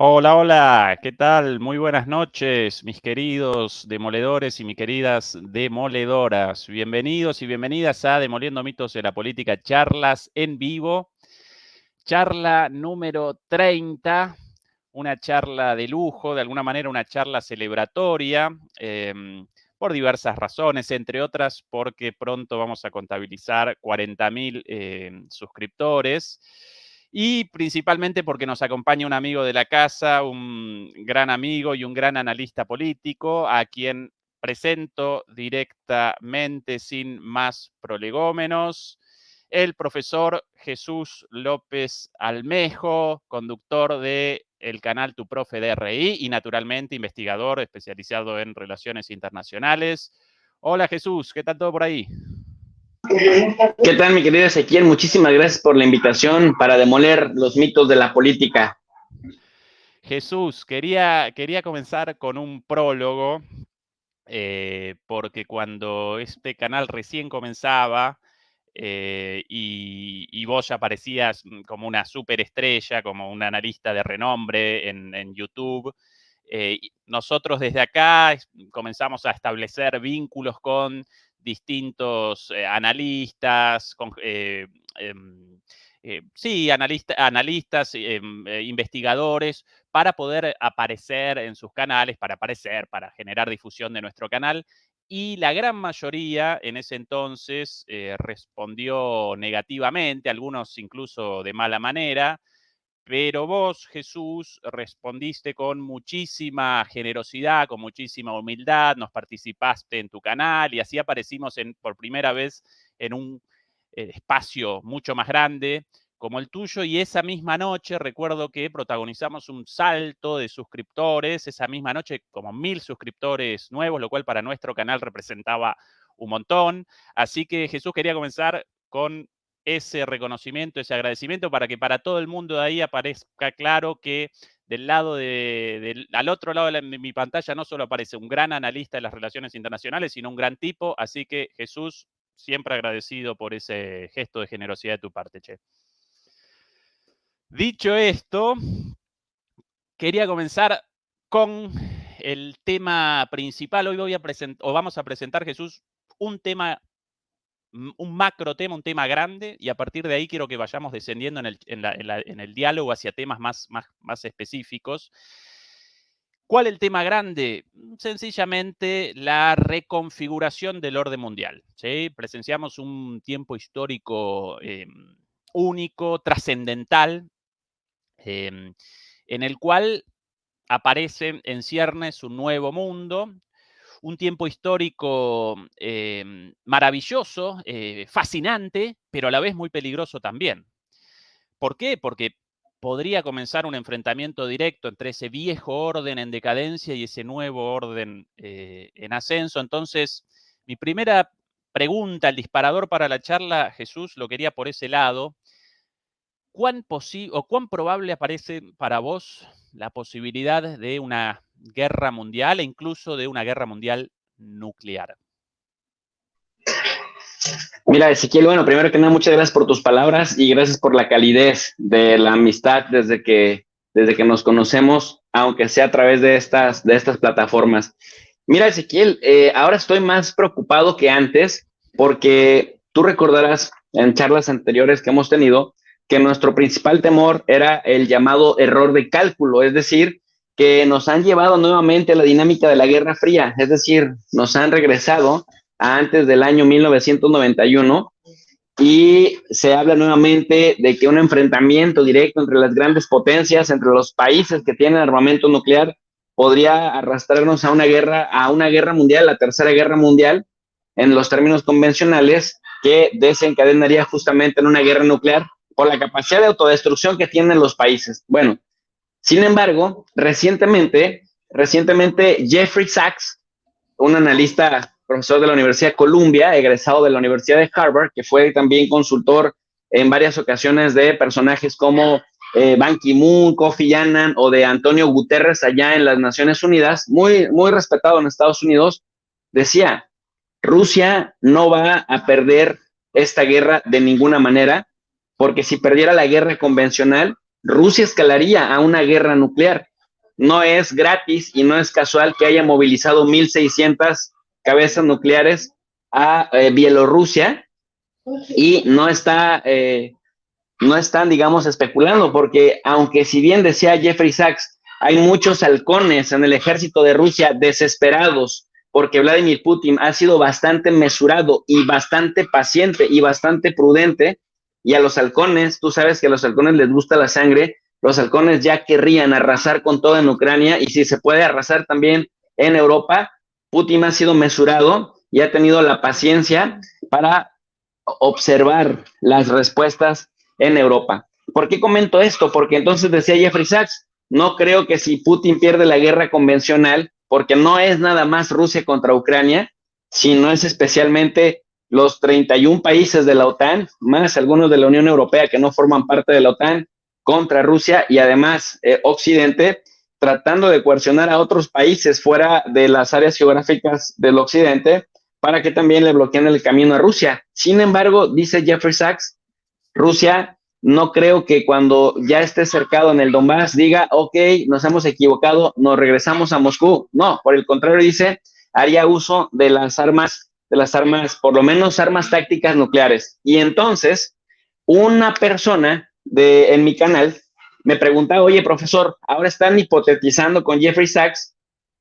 Hola, hola, ¿qué tal? Muy buenas noches, mis queridos demoledores y mis queridas demoledoras. Bienvenidos y bienvenidas a Demoliendo Mitos de la Política, charlas en vivo. Charla número 30, una charla de lujo, de alguna manera una charla celebratoria, por diversas razones, entre otras porque pronto vamos a contabilizar 40.000 suscriptores y principalmente porque nos acompaña un amigo de la casa, un gran amigo y un gran analista político, a quien presento directamente sin más prolegómenos, el profesor Jesús López Almejo, conductor de el canal Tu Profe DRI y naturalmente investigador especializado en relaciones internacionales. Hola Jesús, ¿qué tal todo por ahí? ¿Qué tal, mi querido Ezequiel? Muchísimas gracias por la invitación para demoler los mitos de la política. Jesús, quería comenzar con un prólogo, porque cuando este canal recién comenzaba, y vos ya parecías como una superestrella, como un analista de renombre en YouTube. Nosotros desde acá comenzamos a establecer vínculos con distintos analistas, sí, analistas, investigadores, para poder aparecer en sus canales, para generar difusión de nuestro canal. Y la gran mayoría en ese entonces respondió negativamente, algunos incluso de mala manera, pero vos, Jesús, respondiste con muchísima generosidad, con muchísima humildad, nos participaste en tu canal y así aparecimos por primera vez en un espacio mucho más grande como el tuyo, y esa misma noche recuerdo que protagonizamos un salto de suscriptores, esa misma noche como 1000 suscriptores nuevos, lo cual para nuestro canal representaba un montón. Así que Jesús, quería comenzar con ese reconocimiento, ese agradecimiento, para que para todo el mundo de ahí aparezca claro que al otro lado de mi pantalla no solo aparece un gran analista de las relaciones internacionales, sino un gran tipo. Así que Jesús, siempre agradecido por ese gesto de generosidad de tu parte, che. Dicho esto, quería comenzar con el tema principal. Hoy vamos a presentar, Jesús, un tema, un macro tema, un tema grande, y a partir de ahí quiero que vayamos descendiendo en el diálogo hacia temas más específicos. ¿Cuál es el tema grande? Sencillamente la reconfiguración del orden mundial, ¿sí? Presenciamos un tiempo histórico único, trascendental, en el cual aparece en ciernes un nuevo mundo, un tiempo histórico maravilloso, fascinante, pero a la vez muy peligroso también. ¿Por qué? Porque podría comenzar un enfrentamiento directo entre ese viejo orden en decadencia y ese nuevo orden en ascenso. Entonces, mi primera pregunta, el disparador para la charla, Jesús, lo quería por ese lado. ¿Cuán probable aparece para vos la posibilidad de una guerra mundial e incluso de una guerra mundial nuclear? Mira, Ezequiel, bueno, primero que nada, muchas gracias por tus palabras y gracias por la calidez de la amistad desde que nos conocemos, aunque sea a través de estas plataformas. Mira, Ezequiel, ahora estoy más preocupado que antes porque tú recordarás en charlas anteriores que hemos tenido que nuestro principal temor era el llamado error de cálculo, es decir, que nos han llevado nuevamente a la dinámica de la Guerra Fría, es decir, nos han regresado a antes del año 1991 y se habla nuevamente de que un enfrentamiento directo entre las grandes potencias, entre los países que tienen armamento nuclear, podría arrastrarnos a una guerra mundial, la tercera guerra mundial, en los términos convencionales, que desencadenaría justamente en una guerra nuclear por la capacidad de autodestrucción que tienen los países. Bueno, sin embargo, recientemente Jeffrey Sachs, un analista, profesor de la Universidad de Columbia, egresado de la Universidad de Harvard, que fue también consultor en varias ocasiones de personajes como Ban Ki-moon, Kofi Annan o de Antonio Guterres allá en las Naciones Unidas, muy, muy respetado en Estados Unidos, decía, Rusia no va a perder esta guerra de ninguna manera, porque si perdiera la guerra convencional, Rusia escalaría a una guerra nuclear. no es gratis y no es casual que haya movilizado 1.600 cabezas nucleares a Bielorrusia y no están, digamos, especulando, porque aunque si bien decía Jeffrey Sachs, hay muchos halcones en el ejército de Rusia desesperados porque Vladimir Putin ha sido bastante mesurado y bastante paciente y bastante prudente, y a los halcones, tú sabes que a los halcones les gusta la sangre, los halcones ya querrían arrasar con todo en Ucrania, y si se puede arrasar también en Europa. Putin ha sido mesurado y ha tenido la paciencia para observar las respuestas en Europa. ¿Por qué comento esto? Porque entonces decía Jeffrey Sachs, no creo que si Putin pierde la guerra convencional, porque no es nada más Rusia contra Ucrania, sino es especialmente los 31 países de la OTAN, más algunos de la Unión Europea que no forman parte de la OTAN, contra Rusia, y además Occidente, tratando de coercionar a otros países fuera de las áreas geográficas del Occidente para que también le bloqueen el camino a Rusia. Sin embargo, dice Jeffrey Sachs, Rusia no creo que cuando ya esté cercado en el Donbass diga, ok, nos hemos equivocado, nos regresamos a Moscú. No, por el contrario, dice, haría uso de las armas, por lo menos armas tácticas nucleares. Y entonces, una persona en mi canal me preguntaba, oye, profesor, ahora están hipotetizando con Jeffrey Sachs,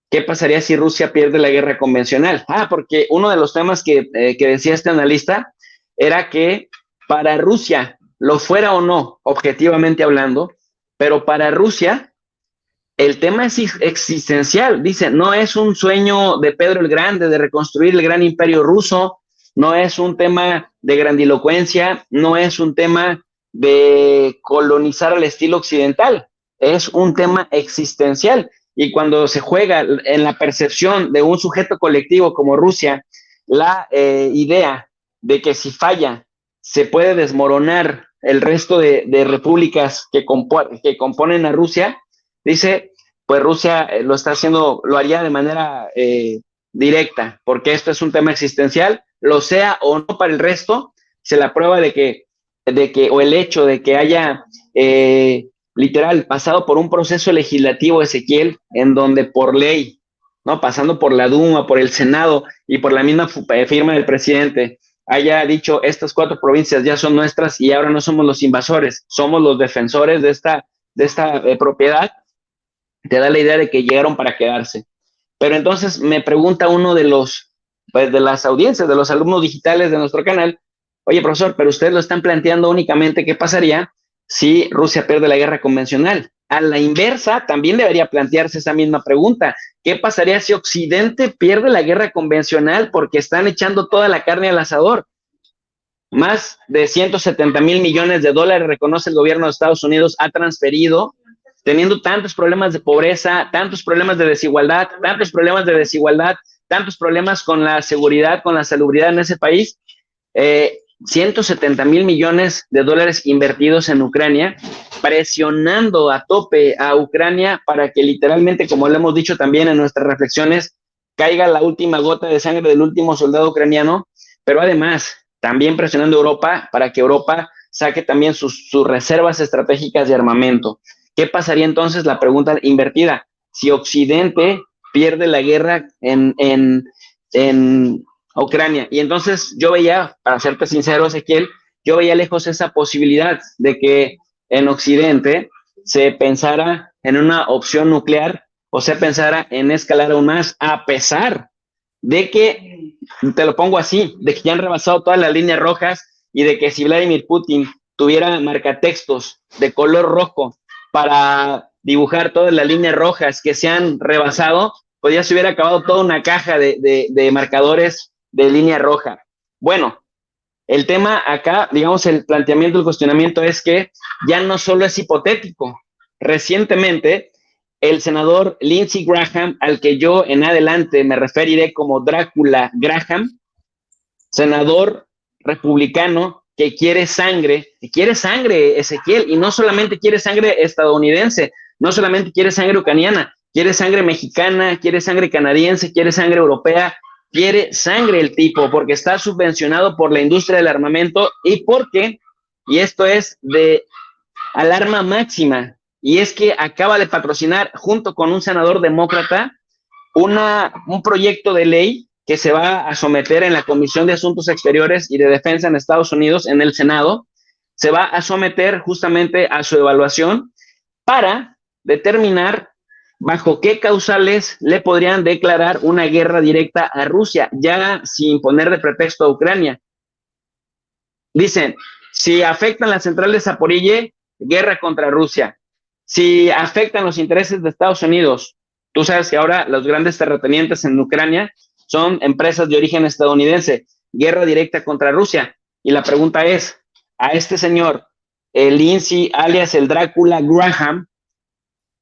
¿qué pasaría si Rusia pierde la guerra convencional? Porque uno de los temas que decía este analista era que para Rusia, lo fuera o no, objetivamente hablando, pero para Rusia el tema es existencial. Dice, no es un sueño de Pedro el Grande de reconstruir el gran imperio ruso, no es un tema de grandilocuencia, no es un tema de colonizar al estilo occidental, es un tema existencial. Y cuando se juega en la percepción de un sujeto colectivo como Rusia, la idea de que si falla se puede desmoronar el resto de repúblicas que componen a Rusia, dice, pues Rusia lo está haciendo, lo haría de manera directa, porque esto es un tema existencial, lo sea o no para el resto, se la prueba de que o el hecho de que haya literal pasado por un proceso legislativo, Ezequiel, en donde por ley, ¿no? Pasando por la Duma, por el Senado y por la misma firma del presidente, haya dicho, estas 4 provincias ya son nuestras y ahora no somos los invasores, somos los defensores de esta propiedad, te da la idea de que llegaron para quedarse. Pero entonces me pregunta uno de de las audiencias, de los alumnos digitales de nuestro canal, oye, profesor, pero ustedes lo están planteando únicamente qué pasaría si Rusia pierde la guerra convencional. A la inversa, también debería plantearse esa misma pregunta. ¿Qué pasaría si Occidente pierde la guerra convencional porque están echando toda la carne al asador? Más de 170,000 millones de dólares, reconoce el gobierno de Estados Unidos, ha transferido, teniendo tantos problemas de pobreza, tantos problemas de desigualdad, tantos problemas con la seguridad, con la salubridad en ese país. 170,000 millones de dólares invertidos en Ucrania, presionando a tope a Ucrania para que literalmente, como lo hemos dicho también en nuestras reflexiones, caiga la última gota de sangre del último soldado ucraniano, pero además también presionando a Europa para que Europa saque también sus reservas estratégicas de armamento. ¿Qué pasaría entonces? La pregunta invertida, si Occidente pierde la guerra en Ucrania. Y entonces yo veía, para serte sincero, Ezequiel, yo veía lejos esa posibilidad de que en Occidente se pensara en una opción nuclear o se pensara en escalar aún más, a pesar de que, te lo pongo así, de que ya han rebasado todas las líneas rojas y de que si Vladimir Putin tuviera marcatextos de color rojo para dibujar todas las líneas rojas que se han rebasado, pues ya se hubiera acabado toda una caja de marcadores de línea roja. Bueno, el tema acá, digamos, el planteamiento, el cuestionamiento es que ya no solo es hipotético. Recientemente, el senador Lindsey Graham, al que yo en adelante me referiré como Drácula Graham, senador republicano que quiere sangre, Ezequiel, y no solamente quiere sangre estadounidense, no solamente quiere sangre ucraniana, quiere sangre mexicana, quiere sangre canadiense, quiere sangre europea, quiere sangre el tipo, porque está subvencionado por la industria del armamento y porque, y esto es de alarma máxima, y es que acaba de patrocinar junto con un senador demócrata un proyecto de ley que se va a someter en la Comisión de Asuntos Exteriores y de Defensa en Estados Unidos, en el Senado. Se va a someter justamente a su evaluación para determinar bajo qué causales le podrían declarar una guerra directa a Rusia, ya sin poner de pretexto a Ucrania. Dicen, si afectan las centrales de Zaporille, guerra contra Rusia. Si afectan los intereses de Estados Unidos, tú sabes que ahora los grandes terratenientes en Ucrania son empresas de origen estadounidense, guerra directa contra Rusia. Y la pregunta es, a este señor, el Lindsay, alias el Drácula Graham,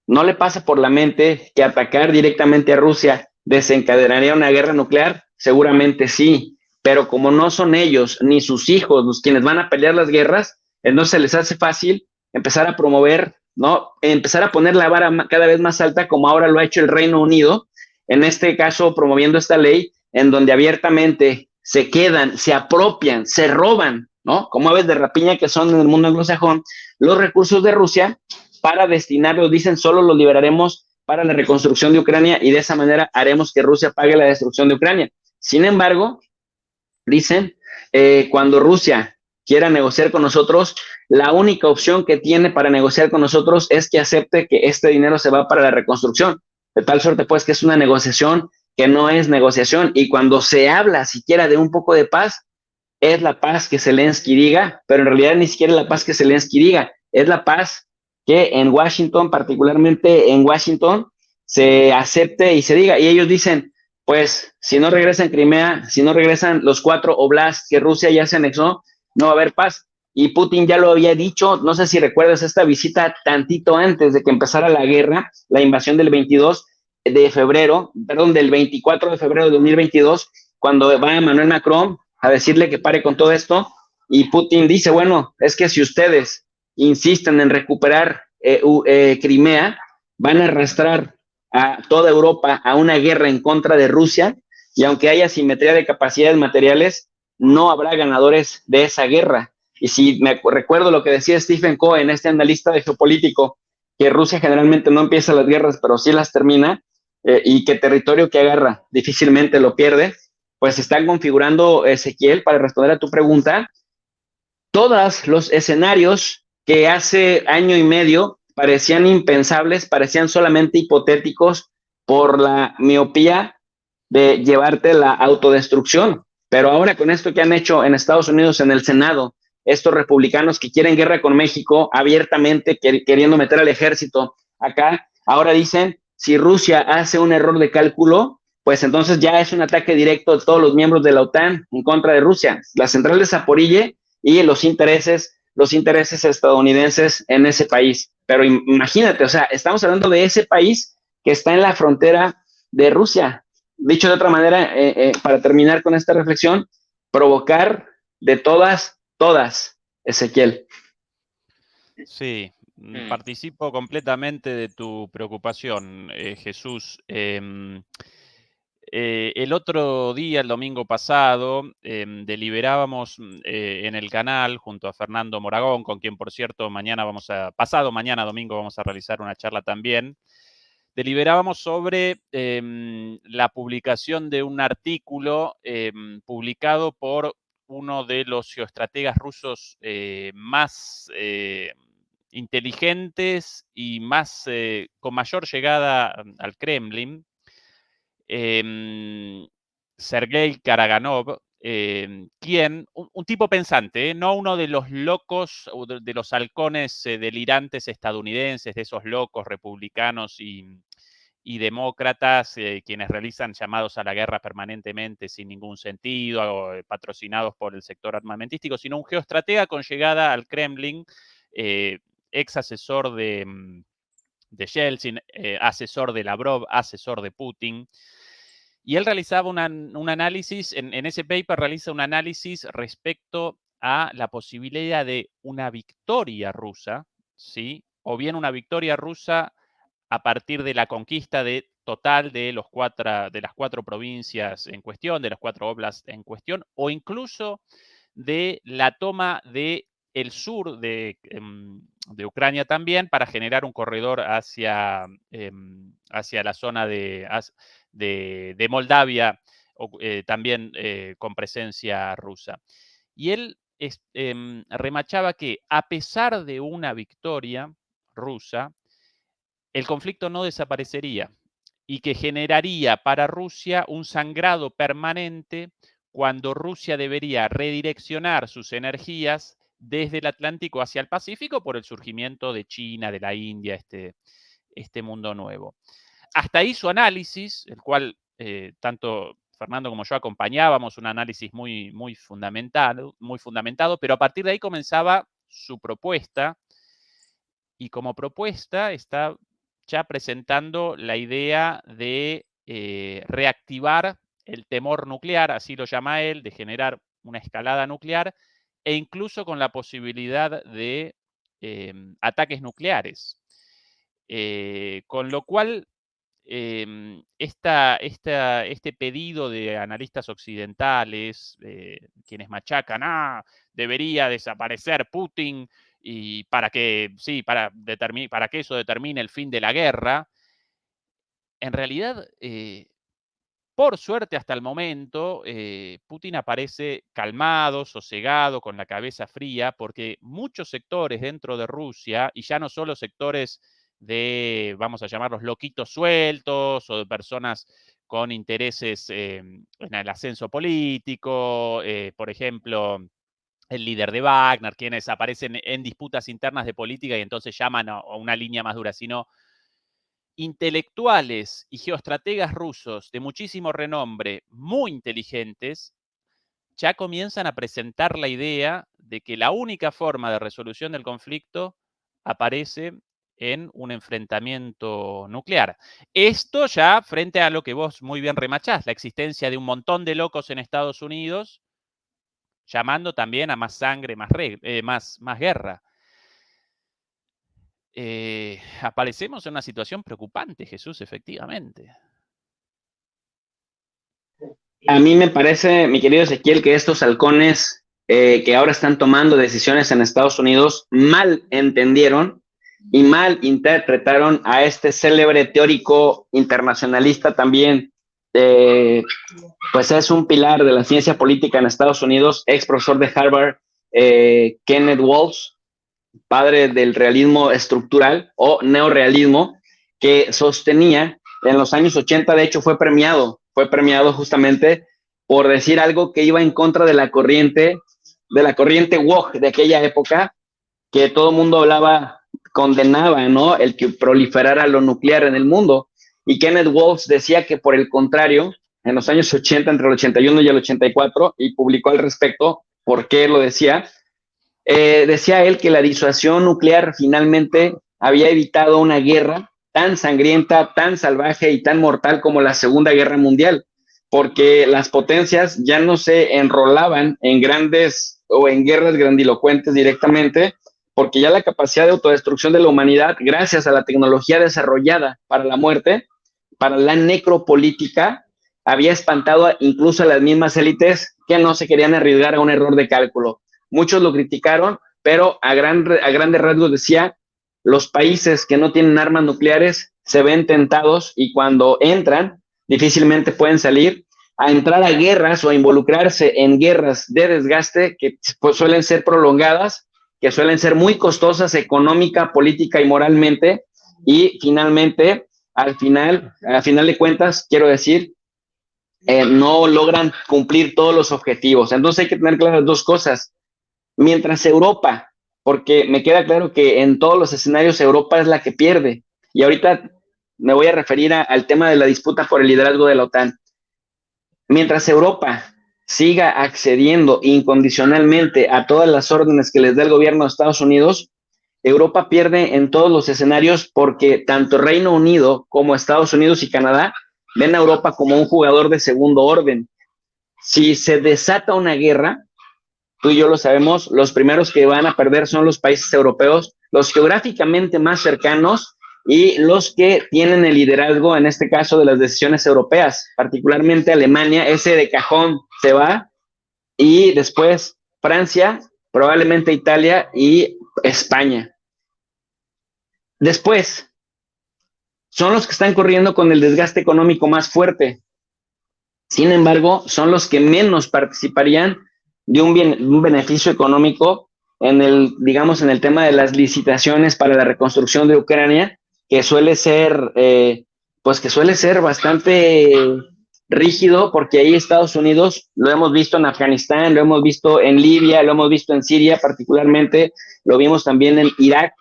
¿no le pasa por la mente que atacar directamente a Rusia desencadenaría una guerra nuclear? Seguramente sí, pero como no son ellos ni sus hijos los quienes van a pelear las guerras, entonces les hace fácil empezar a promover, ¿no? Empezar a poner la vara cada vez más alta, como ahora lo ha hecho el Reino Unido, en este caso promoviendo esta ley en donde abiertamente se quedan, se apropian, se roban, ¿no? Como aves de rapiña que son en el mundo anglosajón, los recursos de Rusia para destinarlos, dicen, solo los liberaremos para la reconstrucción de Ucrania y de esa manera haremos que Rusia pague la destrucción de Ucrania. Sin embargo, dicen, cuando Rusia quiera negociar con nosotros, la única opción que tiene para negociar con nosotros es que acepte que este dinero se va para la reconstrucción. De tal suerte, pues, que es una negociación que no es negociación. Y cuando se habla siquiera de un poco de paz, es la paz que Zelensky diga, pero en realidad ni siquiera es la paz que Zelensky diga, es la paz que en Washington, particularmente en Washington, se acepte y se diga. Y ellos dicen, pues si no regresan Crimea, si no regresan los 4 oblasts que Rusia ya se anexó, no va a haber paz. Y Putin ya lo había dicho, no sé si recuerdas esta visita tantito antes de que empezara la guerra, la invasión del 22 de febrero, perdón, del 24 de febrero de 2022, cuando va Emmanuel Macron a decirle que pare con todo esto, y Putin dice, bueno, es que si ustedes insisten en recuperar Crimea, van a arrastrar a toda Europa a una guerra en contra de Rusia, y aunque haya simetría de capacidades materiales, no habrá ganadores de esa guerra. Y si me recuerdo lo que decía Stephen Cohen, este analista de geopolítico, que Rusia generalmente no empieza las guerras, pero sí las termina, y que territorio que agarra difícilmente lo pierde, pues están configurando, Ezequiel, para responder a tu pregunta, todos los escenarios que hace año y medio parecían impensables, parecían solamente hipotéticos por la miopía de llevarte la autodestrucción. Pero ahora con esto que han hecho en Estados Unidos, en el Senado, estos republicanos que quieren guerra con México abiertamente, queriendo meter al ejército acá, ahora dicen, si Rusia hace un error de cálculo, pues entonces ya es un ataque directo de todos los miembros de la OTAN en contra de Rusia. La central de Zaporille y los intereses estadounidenses en ese país. Pero imagínate, o sea, estamos hablando de ese país que está en la frontera de Rusia. Dicho de otra manera, para terminar con esta reflexión, provocar de todas, Ezequiel. Sí, participo completamente de tu preocupación, Jesús. El otro día, el domingo pasado, deliberábamos en el canal junto a Fernando Moragón, con quien, por cierto, pasado mañana, domingo, vamos a realizar una charla también. Deliberábamos sobre la publicación de un artículo publicado por uno de los geoestrategas rusos más inteligentes y con mayor llegada al Kremlin, Sergei Karaganov, quien, un tipo pensante, no uno de los locos o de los halcones delirantes estadounidenses, de esos locos republicanos y demócratas, quienes realizan llamados a la guerra permanentemente sin ningún sentido, patrocinados por el sector armamentístico, sino un geoestratega con llegada al Kremlin, ex asesor de Yeltsin, asesor de Lavrov, asesor de Putin. Y él realizaba un análisis, en ese paper realiza un análisis respecto a la posibilidad de una victoria rusa, ¿sí? O bien una victoria rusa a partir de la conquista total de las 4 provincias en cuestión, de las 4 oblasts en cuestión, o incluso de la toma de el sur de Ucrania también, para generar un corredor hacia la zona de Moldavia, también con presencia rusa. Y él remachaba que, a pesar de una victoria rusa, el conflicto no desaparecería y que generaría para Rusia un sangrado permanente cuando Rusia debería redireccionar sus energías desde el Atlántico hacia el Pacífico por el surgimiento de China, de la India, este mundo nuevo. Hasta ahí su análisis, el cual tanto Fernando como yo acompañábamos, un análisis muy fundamentado, pero a partir de ahí comenzaba su propuesta, y como propuesta está ya presentando la idea de reactivar el temor nuclear, así lo llama él, de generar una escalada nuclear, e incluso con la posibilidad de ataques nucleares. Con lo cual, este pedido de analistas occidentales, quienes machacan, debería desaparecer Putin, y para que eso determine el fin de la guerra, en realidad, por suerte hasta el momento, Putin aparece calmado, sosegado, con la cabeza fría, porque muchos sectores dentro de Rusia, y ya no solo sectores de, vamos a llamarlos loquitos sueltos, o de personas con intereses en el ascenso político, por ejemplo, el líder de Wagner, quienes aparecen en disputas internas de política y entonces llaman a una línea más dura, sino intelectuales y geoestrategas rusos de muchísimo renombre, muy inteligentes, ya comienzan a presentar la idea de que la única forma de resolución del conflicto aparece en un enfrentamiento nuclear. Esto ya frente a lo que vos muy bien remachás, la existencia de un montón de locos en Estados Unidos, llamando también a más sangre, más guerra. Aparecemos en una situación preocupante, Jesús, efectivamente. A mí me parece, mi querido Ezequiel, que estos halcones que ahora están tomando decisiones en Estados Unidos mal entendieron y mal interpretaron a este célebre teórico internacionalista también, pues es un pilar de la ciencia política en Estados Unidos, ex profesor de Harvard, Kenneth Walsh, padre del realismo estructural o neorealismo, que sostenía en los años 80, de hecho fue premiado justamente por decir algo que iba en contra de la corriente woke de aquella época, que todo el mundo condenaba, ¿no? El que proliferara lo nuclear en el mundo. Y Kenneth Walsh decía que por el contrario, en los años 80, entre el 81 y el 84, y publicó al respecto por qué lo decía, decía él que la disuasión nuclear finalmente había evitado una guerra tan sangrienta, tan salvaje y tan mortal como la Segunda Guerra Mundial, porque las potencias ya no se enrolaban en grandes o en guerras grandilocuentes directamente, porque ya la capacidad de autodestrucción de la humanidad, gracias a la tecnología desarrollada para la muerte, para la necropolítica, había espantado incluso a las mismas élites que no se querían arriesgar a un error de cálculo. Muchos lo criticaron, pero a grandes rasgos decía, los países que no tienen armas nucleares se ven tentados y cuando entran, difícilmente pueden salir, a entrar a guerras o a involucrarse en guerras de desgaste que pues, suelen ser prolongadas, que suelen ser muy costosas económica, política y moralmente, y finalmente, a final de cuentas, quiero decir, no logran cumplir todos los objetivos. Entonces hay que tener claras dos cosas. Mientras Europa, porque me queda claro que en todos los escenarios Europa es la que pierde, y ahorita me voy a referir al tema de la disputa por el liderazgo de la OTAN. Mientras Europa siga accediendo incondicionalmente a todas las órdenes que les da el gobierno de Estados Unidos, Europa pierde en todos los escenarios porque tanto Reino Unido como Estados Unidos y Canadá ven a Europa como un jugador de segundo orden. Si se desata una guerra, tú y yo lo sabemos, los primeros que van a perder son los países europeos, los geográficamente más cercanos y los que tienen el liderazgo, en este caso, de las decisiones europeas, particularmente Alemania, ese de cajón se va, y después Francia, probablemente Italia y España. Después, son los que están corriendo con el desgaste económico más fuerte. Sin embargo, son los que menos participarían de un beneficio económico en el, digamos, en el tema de las licitaciones para la reconstrucción de Ucrania, que suele ser, pues que suele ser bastante rígido, porque ahí Estados Unidos, lo hemos visto en Afganistán, lo hemos visto en Libia, lo hemos visto en Siria particularmente, lo vimos también en Irak,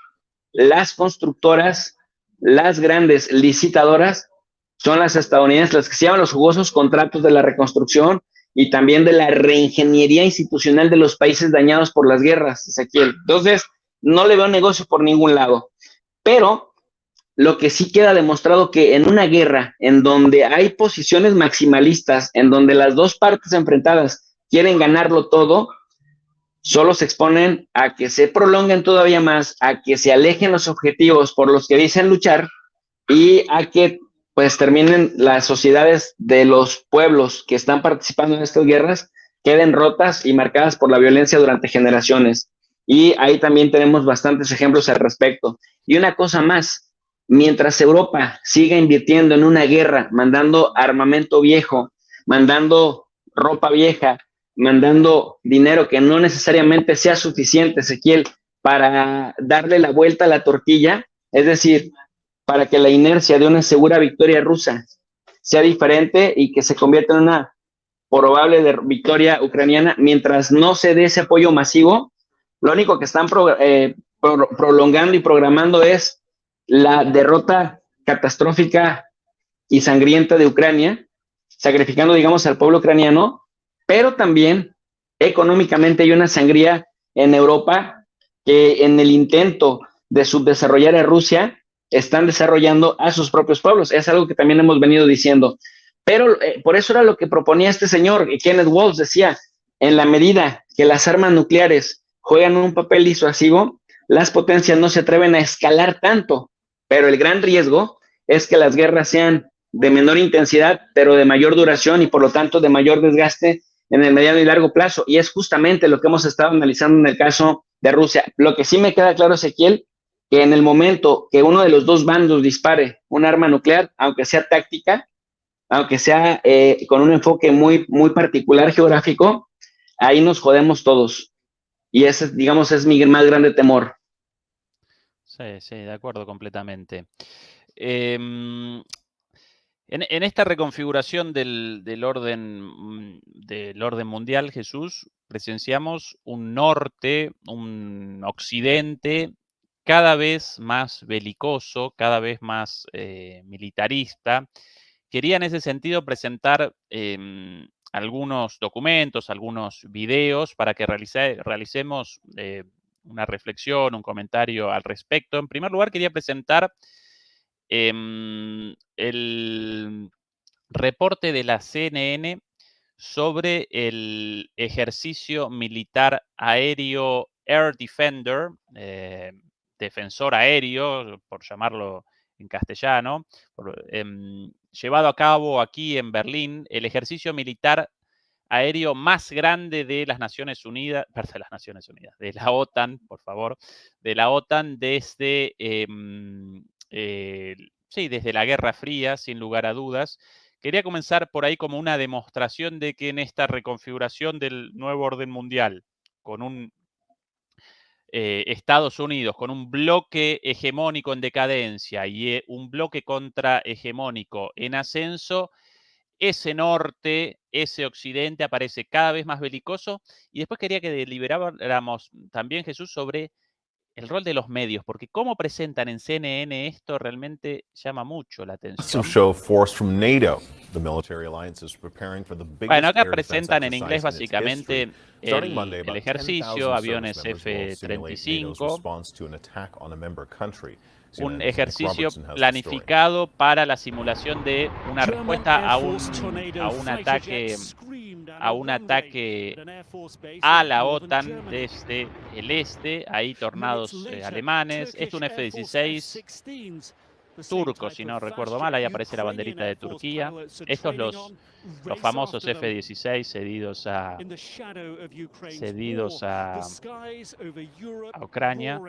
las constructoras, las grandes licitadoras, son las estadounidenses las que se llevan los jugosos contratos de la reconstrucción y también de la reingeniería institucional de los países dañados por las guerras, Ezequiel. Entonces, no le veo negocio por ningún lado. Pero lo que sí queda demostrado que en una guerra en donde hay posiciones maximalistas, en donde las dos partes enfrentadas quieren ganarlo todo, solo se exponen a que se prolonguen todavía más, a que se alejen los objetivos por los que dicen luchar y a que pues terminen las sociedades de los pueblos que están participando en estas guerras, queden rotas y marcadas por la violencia durante generaciones. Y ahí también tenemos bastantes ejemplos al respecto. Y una cosa más, mientras Europa siga invirtiendo en una guerra, mandando armamento viejo, mandando ropa vieja, mandando dinero que no necesariamente sea suficiente, Ezequiel, para darle la vuelta a la tortilla, es decir, para que la inercia de una segura victoria rusa sea diferente y que se convierta en una probable victoria ucraniana, mientras no se dé ese apoyo masivo, lo único que están prolongando y programando es la derrota catastrófica y sangrienta de Ucrania, sacrificando, digamos, al pueblo ucraniano, pero también económicamente hay una sangría en Europa que en el intento de subdesarrollar a Rusia están desarrollando a sus propios pueblos. Es algo que también hemos venido diciendo. Pero por eso era lo que proponía este señor, Kenneth Waltz decía, en la medida que las armas nucleares juegan un papel disuasivo, las potencias no se atreven a escalar tanto, pero el gran riesgo es que las guerras sean de menor intensidad, pero de mayor duración y por lo tanto de mayor desgaste en el mediano y largo plazo. Y es justamente lo que hemos estado analizando en el caso de Rusia. Lo que sí me queda claro, Ezequiel, que en el momento que uno de los dos bandos dispare un arma nuclear, aunque sea táctica, aunque sea con un enfoque muy, muy particular geográfico, ahí nos jodemos todos. Y ese, digamos, es mi más grande temor. Sí, sí, de acuerdo completamente. En esta reconfiguración del orden mundial, Jesús, presenciamos un norte, un occidente cada vez más belicoso, cada vez más militarista. Quería en ese sentido presentar algunos documentos, algunos videos para que realicemos una reflexión, un comentario al respecto. En primer lugar, quería presentar el reporte de la CNN sobre el ejercicio militar aéreo Air Defender, defensor aéreo, por llamarlo en castellano, llevado a cabo aquí en Berlín, el ejercicio militar aéreo más grande de las Naciones Unidas, de la OTAN, por favor, de la OTAN desde, sí, desde la Guerra Fría, sin lugar a dudas. Quería comenzar por ahí como una demostración de que en esta reconfiguración del nuevo orden mundial, con un Estados Unidos, con un bloque hegemónico en decadencia y un bloque contrahegemónico en ascenso, ese norte, ese occidente aparece cada vez más belicoso. Y después quería que deliberáramos también, Jesús, sobre el rol de los medios, porque cómo presentan en CNN esto realmente llama mucho la atención. Bueno, acá presentan en inglés básicamente el ejercicio, aviones F-35, un ejercicio planificado para la simulación de una respuesta a un ataque a la OTAN desde el este. Hay tornados alemanes. Es un F-16 turco, si no recuerdo mal, ahí aparece la banderita de Turquía. Estos los famosos F-16 cedidos a Ucrania.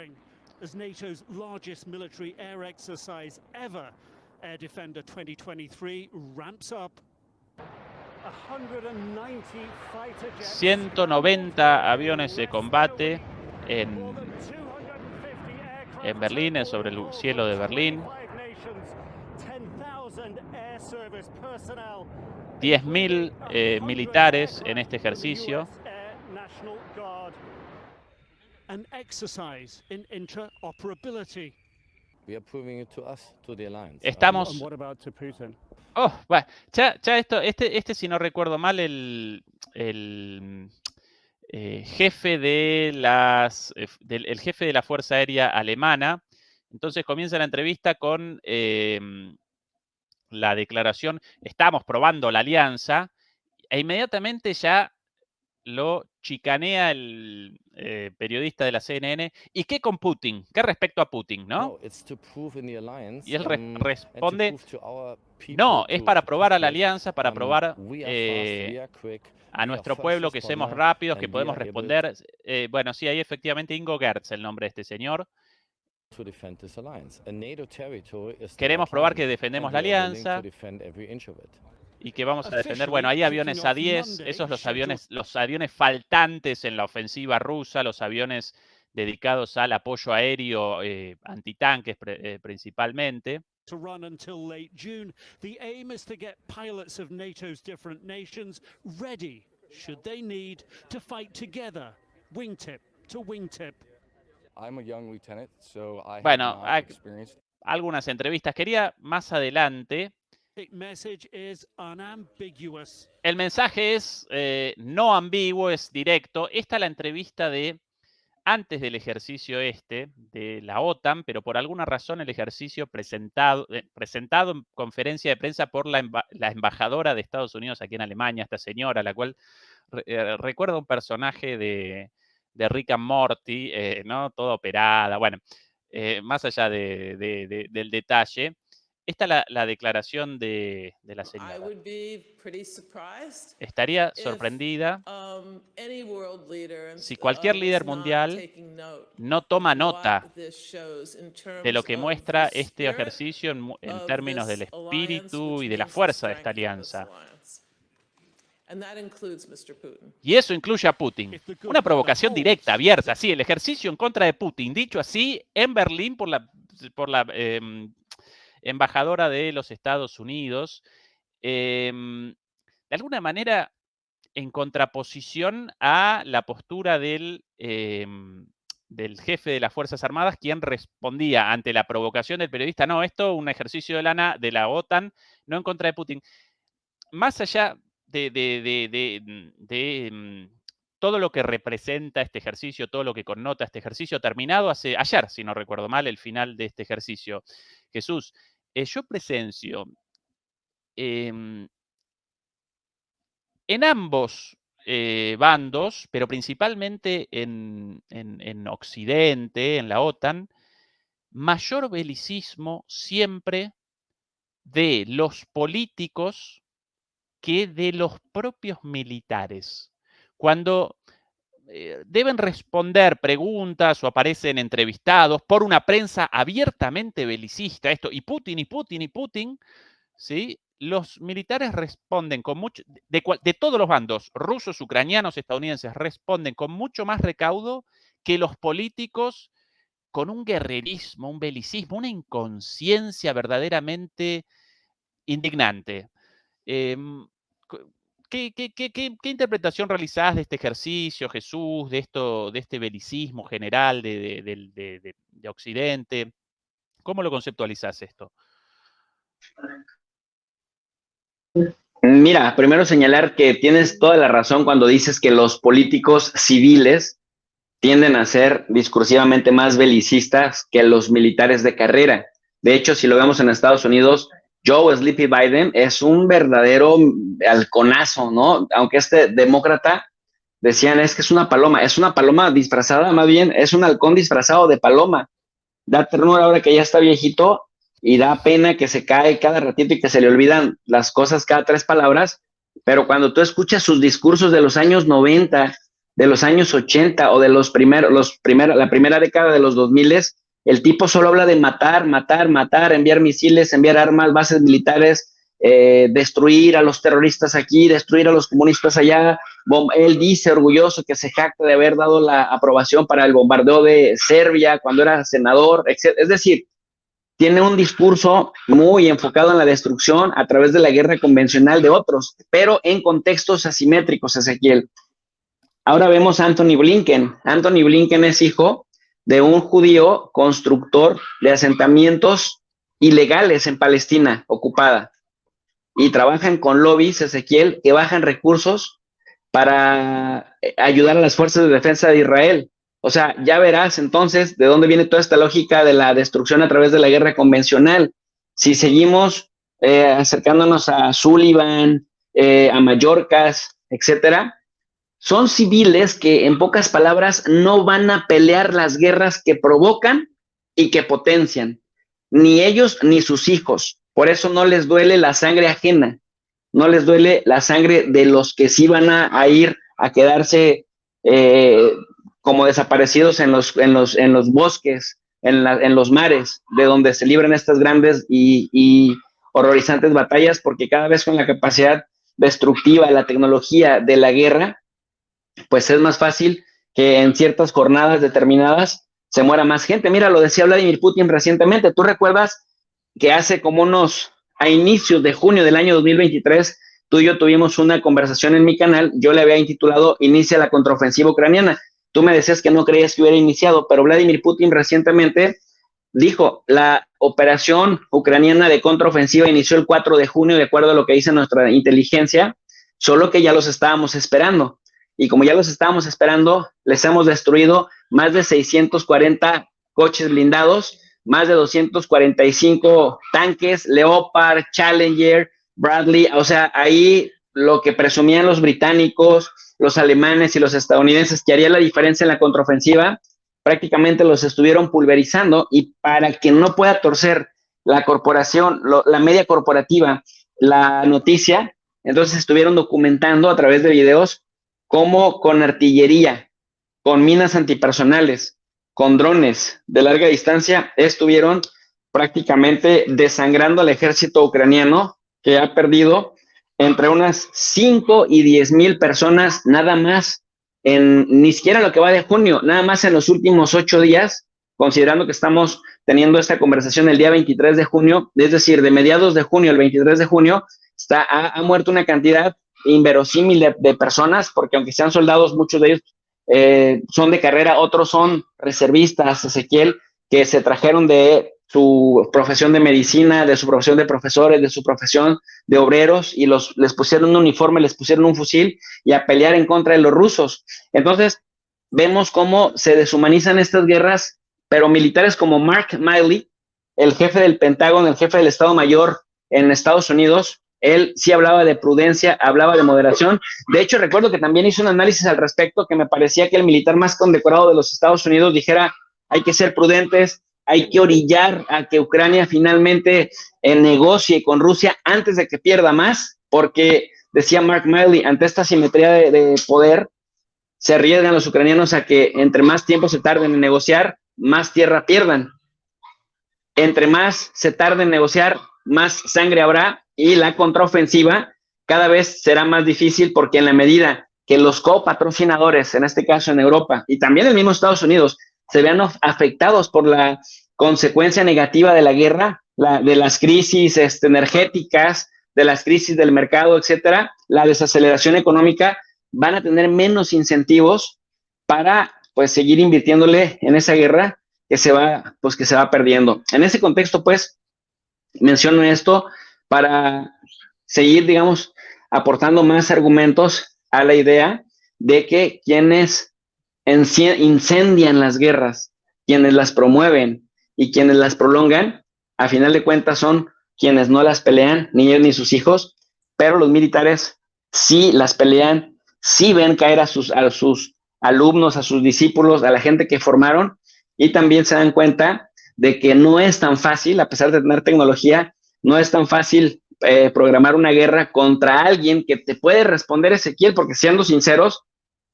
As NATO's largest military air exercise ever, Air Defender 2023 ramps up. 190 aviones de combate en Berlín, sobre el cielo de Berlín. 10.000 militares en este ejercicio. An exercise in interoperability. Estamos. And what about to Putin? Oh, bueno, ya esto, si no recuerdo mal, el jefe de el jefe de la Fuerza Aérea Alemana. Entonces comienza la entrevista con la declaración, estamos probando la alianza, e inmediatamente ya lo chicanea el periodista de la CNN. ¿Y qué con Putin? ¿Qué respecto a Putin, no? Y él responde, no, es para probar a la alianza, para probar a nuestro pueblo que somos rápidos, que podemos responder. Bueno, sí, ahí efectivamente Ingo Gerz, el nombre de este señor. Queremos probar que defendemos la alianza y que vamos a defender, bueno, hay aviones A-10, esos los aviones faltantes en la ofensiva rusa, los aviones dedicados al apoyo aéreo antitanques principalmente. To run until late June. The aim is to get pilots of NATO's different nations ready, should they need, to fight together, wingtip to wingtip. I'm a young lieutenant, so I bueno, have experience. Algunas entrevistas. Quería más adelante. El mensaje es no ambiguo, es directo. Esta es la entrevista de antes del ejercicio de la OTAN, pero por alguna razón el ejercicio presentado en conferencia de prensa por la embajadora de Estados Unidos aquí en Alemania, esta señora, la cual recuerda un personaje de Rick and Morty, ¿no? Toda operada. Bueno, más allá del detalle, esta es la declaración de la señora. Estaría sorprendida si cualquier líder mundial no toma nota de lo que muestra este ejercicio en términos del espíritu y de la fuerza de esta alianza. Y eso incluye a Putin. Una provocación directa, abierta. Sí, el ejercicio en contra de Putin, dicho así, en Berlín por la embajadora de los Estados Unidos, de alguna manera en contraposición a la postura del jefe de las Fuerzas Armadas, quien respondía ante la provocación del periodista, no, esto es un ejercicio de la OTAN, no en contra de Putin. Más allá de todo lo que representa este ejercicio, todo lo que connota este ejercicio, terminado ayer, si no recuerdo mal, el final de este ejercicio. Jesús, yo presencio en ambos bandos, pero principalmente en Occidente, en la OTAN, mayor belicismo siempre de los políticos que de los propios militares. Cuando deben responder preguntas o aparecen entrevistados por una prensa abiertamente belicista, y Putin, ¿sí? Los militares responden con mucho, de todos los bandos, rusos, ucranianos, estadounidenses, responden con mucho más recaudo que los políticos con un guerrerismo, un belicismo, una inconsciencia verdaderamente indignante. ¿Qué interpretación realizás de este ejercicio, Jesús, de este belicismo general de Occidente? ¿Cómo lo conceptualizás esto? Mira, primero señalar que tienes toda la razón cuando dices que los políticos civiles tienden a ser discursivamente más belicistas que los militares de carrera. De hecho, si lo vemos en Estados Unidos, Joe Sleepy Biden es un verdadero halconazo, ¿no? Aunque demócrata, decían, es que es una paloma disfrazada, más bien, es un halcón disfrazado de paloma. Da ternura ahora que ya está viejito, y da pena que se cae cada ratito y que se le olvidan las cosas cada 3 palabras, pero cuando tú escuchas sus discursos de los años 90, de los años 80 o de la primera década de los 2000, el tipo solo habla de matar, matar, matar, enviar misiles, enviar armas, bases militares, destruir a los terroristas aquí, destruir a los comunistas allá. Él dice orgulloso que se jacta de haber dado la aprobación para el bombardeo de Serbia cuando era senador, etc. Es decir, tiene un discurso muy enfocado en la destrucción a través de la guerra convencional de otros, pero en contextos asimétricos, Ezequiel. Ahora vemos a Antony Blinken. Antony Blinken es hijo de un judío constructor de asentamientos ilegales en Palestina ocupada, y trabajan con lobbies, Ezequiel, que bajan recursos para ayudar a las fuerzas de defensa de Israel. O sea, ya verás entonces de dónde viene toda esta lógica de la destrucción a través de la guerra convencional. Si seguimos acercándonos a Sullivan, a Mallorcas, etcétera, son civiles que, en pocas palabras, no van a pelear las guerras que provocan y que potencian, ni ellos ni sus hijos. Por eso no les duele la sangre ajena, no les duele la sangre de los que sí van a ir a quedarse como desaparecidos en los bosques, en los mares, de donde se libran estas grandes y horrorizantes batallas, porque cada vez con la capacidad destructiva, la tecnología de la guerra, pues es más fácil que en ciertas jornadas determinadas se muera más gente. Mira, lo decía Vladimir Putin recientemente. ¿Tú recuerdas que hace como a inicios de junio del año 2023, tú y yo tuvimos una conversación en mi canal? Yo le había intitulado Inicia la contraofensiva ucraniana. Tú me decías que no creías que hubiera iniciado, pero Vladimir Putin recientemente dijo, la operación ucraniana de contraofensiva inició el 4 de junio, de acuerdo a lo que dice nuestra inteligencia, solo que ya los estábamos esperando. Y como ya los estábamos esperando, les hemos destruido más de 640 coches blindados, más de 245 tanques, Leopard, Challenger, Bradley. O sea, ahí lo que presumían los británicos, los alemanes y los estadounidenses que haría la diferencia en la contraofensiva, prácticamente los estuvieron pulverizando. Y para que no pueda torcer la corporación, la media corporativa, la noticia, entonces estuvieron documentando a través de videos cómo con artillería, con minas antipersonales, con drones de larga distancia, estuvieron prácticamente desangrando al ejército ucraniano, que ha perdido entre unas 5 y 10,000 personas nada más, ni siquiera lo que va de junio, nada más en los últimos 8 días, considerando que estamos teniendo esta conversación el día 23 de junio, es decir, de mediados de junio al 23 de junio, ha muerto una cantidad inverosímil de personas, porque aunque sean soldados, muchos de ellos son de carrera, otros son reservistas, Ezequiel, que se trajeron de su profesión de medicina, de su profesión de profesores, de su profesión de obreros, y les pusieron un uniforme, les pusieron un fusil y a pelear en contra de los rusos. Entonces, vemos cómo se deshumanizan estas guerras, pero militares como Mark Milley, el jefe del Pentágono, el jefe del Estado Mayor en Estados Unidos, él sí hablaba de prudencia, hablaba de moderación. De hecho, recuerdo que también hizo un análisis al respecto, que me parecía que el militar más condecorado de los Estados Unidos dijera, hay que ser prudentes, hay que orillar a que Ucrania finalmente negocie con Rusia antes de que pierda más, porque decía Mark Milley, ante esta simetría de poder, se arriesgan los ucranianos a que entre más tiempo se tarden en negociar, más tierra pierdan. Entre más se tarde en negociar, más sangre habrá, y la contraofensiva cada vez será más difícil, porque en la medida que los copatrocinadores, en este caso en Europa, y también el mismo Estados Unidos, se vean afectados por la consecuencia negativa de la guerra, de las crisis energéticas, de las crisis del mercado, etcétera, la desaceleración económica, van a tener menos incentivos para pues seguir invirtiéndole en esa guerra que se va perdiendo. En ese contexto, pues, menciono esto para seguir, digamos, aportando más argumentos a la idea de que quienes incendian las guerras, quienes las promueven y quienes las prolongan, a final de cuentas son quienes no las pelean, ni ellos ni sus hijos, pero los militares sí las pelean, sí ven caer a sus alumnos, a sus discípulos, a la gente que formaron, y también se dan cuenta de que no es tan fácil, a pesar de tener tecnología, no es tan fácil programar una guerra contra alguien que te puede responder, Ezequiel, porque siendo sinceros,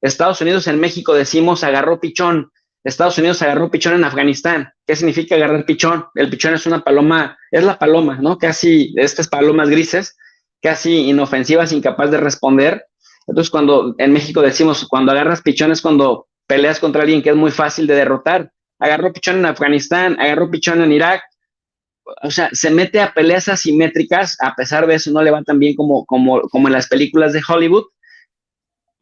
Estados Unidos en México decimos agarró pichón, Estados Unidos agarró pichón en Afganistán. ¿Qué significa agarrar pichón? El pichón es una paloma, es la paloma, ¿no? Casi, estas palomas grises, casi inofensivas, incapaz de responder. Entonces, cuando en México decimos, cuando agarras pichón es cuando peleas contra alguien que es muy fácil de derrotar. Agarró pichón en Afganistán, agarró pichón en Irak. O sea, se mete a peleas asimétricas, a pesar de eso no le va tan bien como en las películas de Hollywood,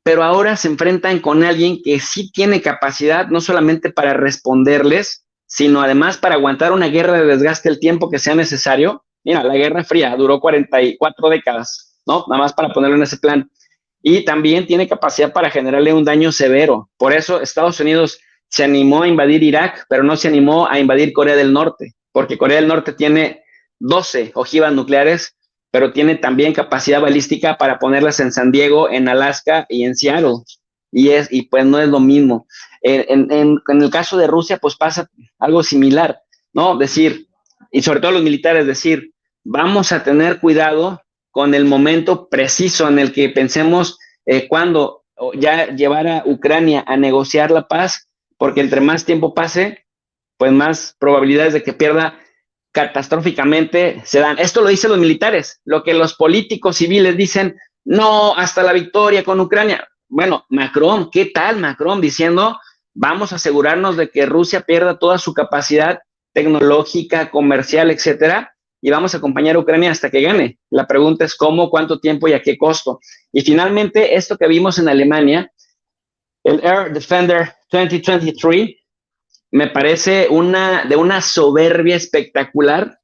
pero ahora se enfrentan con alguien que sí tiene capacidad, no solamente para responderles, sino además para aguantar una guerra de desgaste el tiempo que sea necesario. Mira, la Guerra Fría duró 44 décadas, ¿no? Nada más para ponerlo en ese plan. Y también tiene capacidad para generarle un daño severo. Por eso Estados Unidos se animó a invadir Irak, pero no se animó a invadir Corea del Norte, porque Corea del Norte tiene 12 ojivas nucleares, pero tiene también capacidad balística para ponerlas en San Diego, en Alaska y en Seattle. Y pues no es lo mismo. En el caso de Rusia, pues pasa algo similar, ¿no? Decir, y sobre todo los militares, decir, vamos a tener cuidado con el momento preciso en el que pensemos cuando ya llevar a Ucrania a negociar la paz, porque entre más tiempo pase, pues más probabilidades de que pierda catastróficamente se dan. Esto lo dicen los militares, lo que los políticos civiles dicen, no, hasta la victoria con Ucrania. Bueno, Macron, ¿qué tal Macron diciendo, vamos a asegurarnos de que Rusia pierda toda su capacidad tecnológica, comercial, etcétera, y vamos a acompañar a Ucrania hasta que gane? La pregunta es cómo, cuánto tiempo y a qué costo. Y finalmente, esto que vimos en Alemania, el Air Defender 2023, me parece de una soberbia espectacular,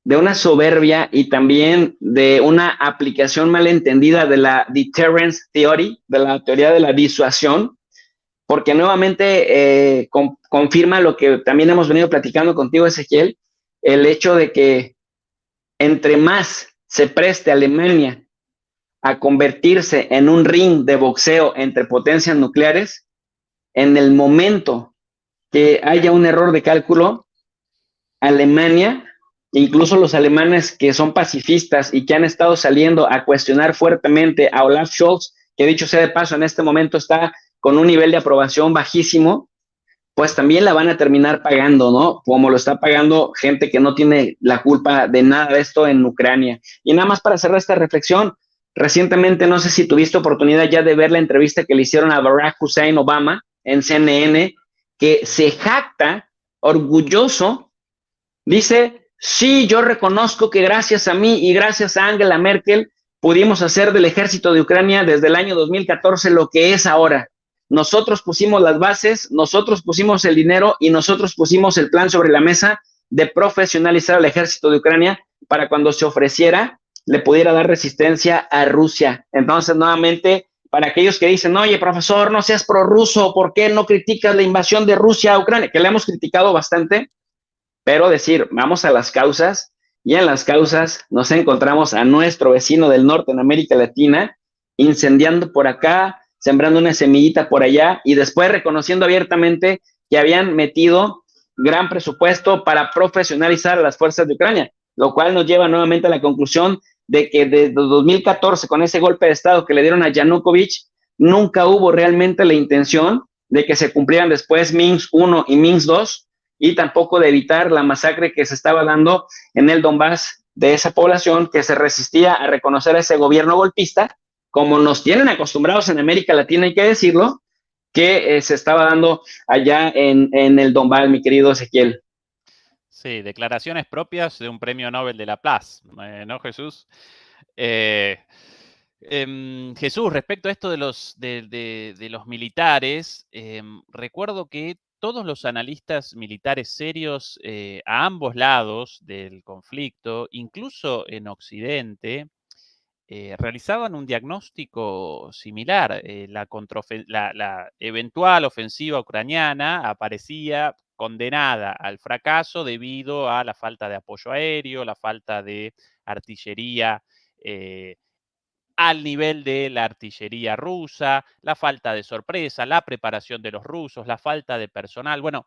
de una soberbia y también de una aplicación malentendida de la deterrence theory, de la teoría de la disuasión, porque nuevamente confirma lo que también hemos venido platicando contigo, Ezequiel, el hecho de que entre más se preste Alemania a convertirse en un ring de boxeo entre potencias nucleares, en el momento que haya un error de cálculo, Alemania, incluso los alemanes que son pacifistas y que han estado saliendo a cuestionar fuertemente a Olaf Scholz, que dicho sea de paso, en este momento está con un nivel de aprobación bajísimo, pues también la van a terminar pagando, ¿no? Como lo está pagando gente que no tiene la culpa de nada de esto en Ucrania. Y nada más para cerrar esta reflexión, recientemente, no sé si tuviste oportunidad ya de ver la entrevista que le hicieron a Barack Hussein Obama en CNN, que se jacta, orgulloso, dice, sí, yo reconozco que gracias a mí y gracias a Angela Merkel pudimos hacer del ejército de Ucrania desde el año 2014 lo que es ahora. Nosotros pusimos las bases, nosotros pusimos el dinero y nosotros pusimos el plan sobre la mesa de profesionalizar al ejército de Ucrania para cuando se ofreciera le pudiera dar resistencia a Rusia. Entonces, nuevamente, para aquellos que dicen, oye, profesor, no seas prorruso, ¿por qué no criticas la invasión de Rusia a Ucrania? Que le hemos criticado bastante, pero decir, vamos a las causas, y en las causas nos encontramos a nuestro vecino del norte en América Latina, incendiando por acá, sembrando una semillita por allá, y después reconociendo abiertamente que habían metido gran presupuesto para profesionalizar a las fuerzas de Ucrania, lo cual nos lleva nuevamente a la conclusión de que desde 2014, con ese golpe de Estado que le dieron a Yanukovych, nunca hubo realmente la intención de que se cumplieran después Minsk 1 y Minsk 2, y tampoco de evitar la masacre que se estaba dando en el Donbass de esa población que se resistía a reconocer a ese gobierno golpista, como nos tienen acostumbrados en América Latina, hay que decirlo, que se estaba dando allá en el Donbass, mi querido Ezequiel. Sí, declaraciones propias de un premio Nobel de la Paz, ¿no, Jesús? Jesús, respecto a esto de los militares, recuerdo que todos los analistas militares serios a ambos lados del conflicto, incluso en Occidente, realizaban un diagnóstico similar. La eventual ofensiva ucraniana aparecía condenada al fracaso debido a la falta de apoyo aéreo, la falta de artillería al nivel de la artillería rusa, la falta de sorpresa, la preparación de los rusos, la falta de personal. Bueno,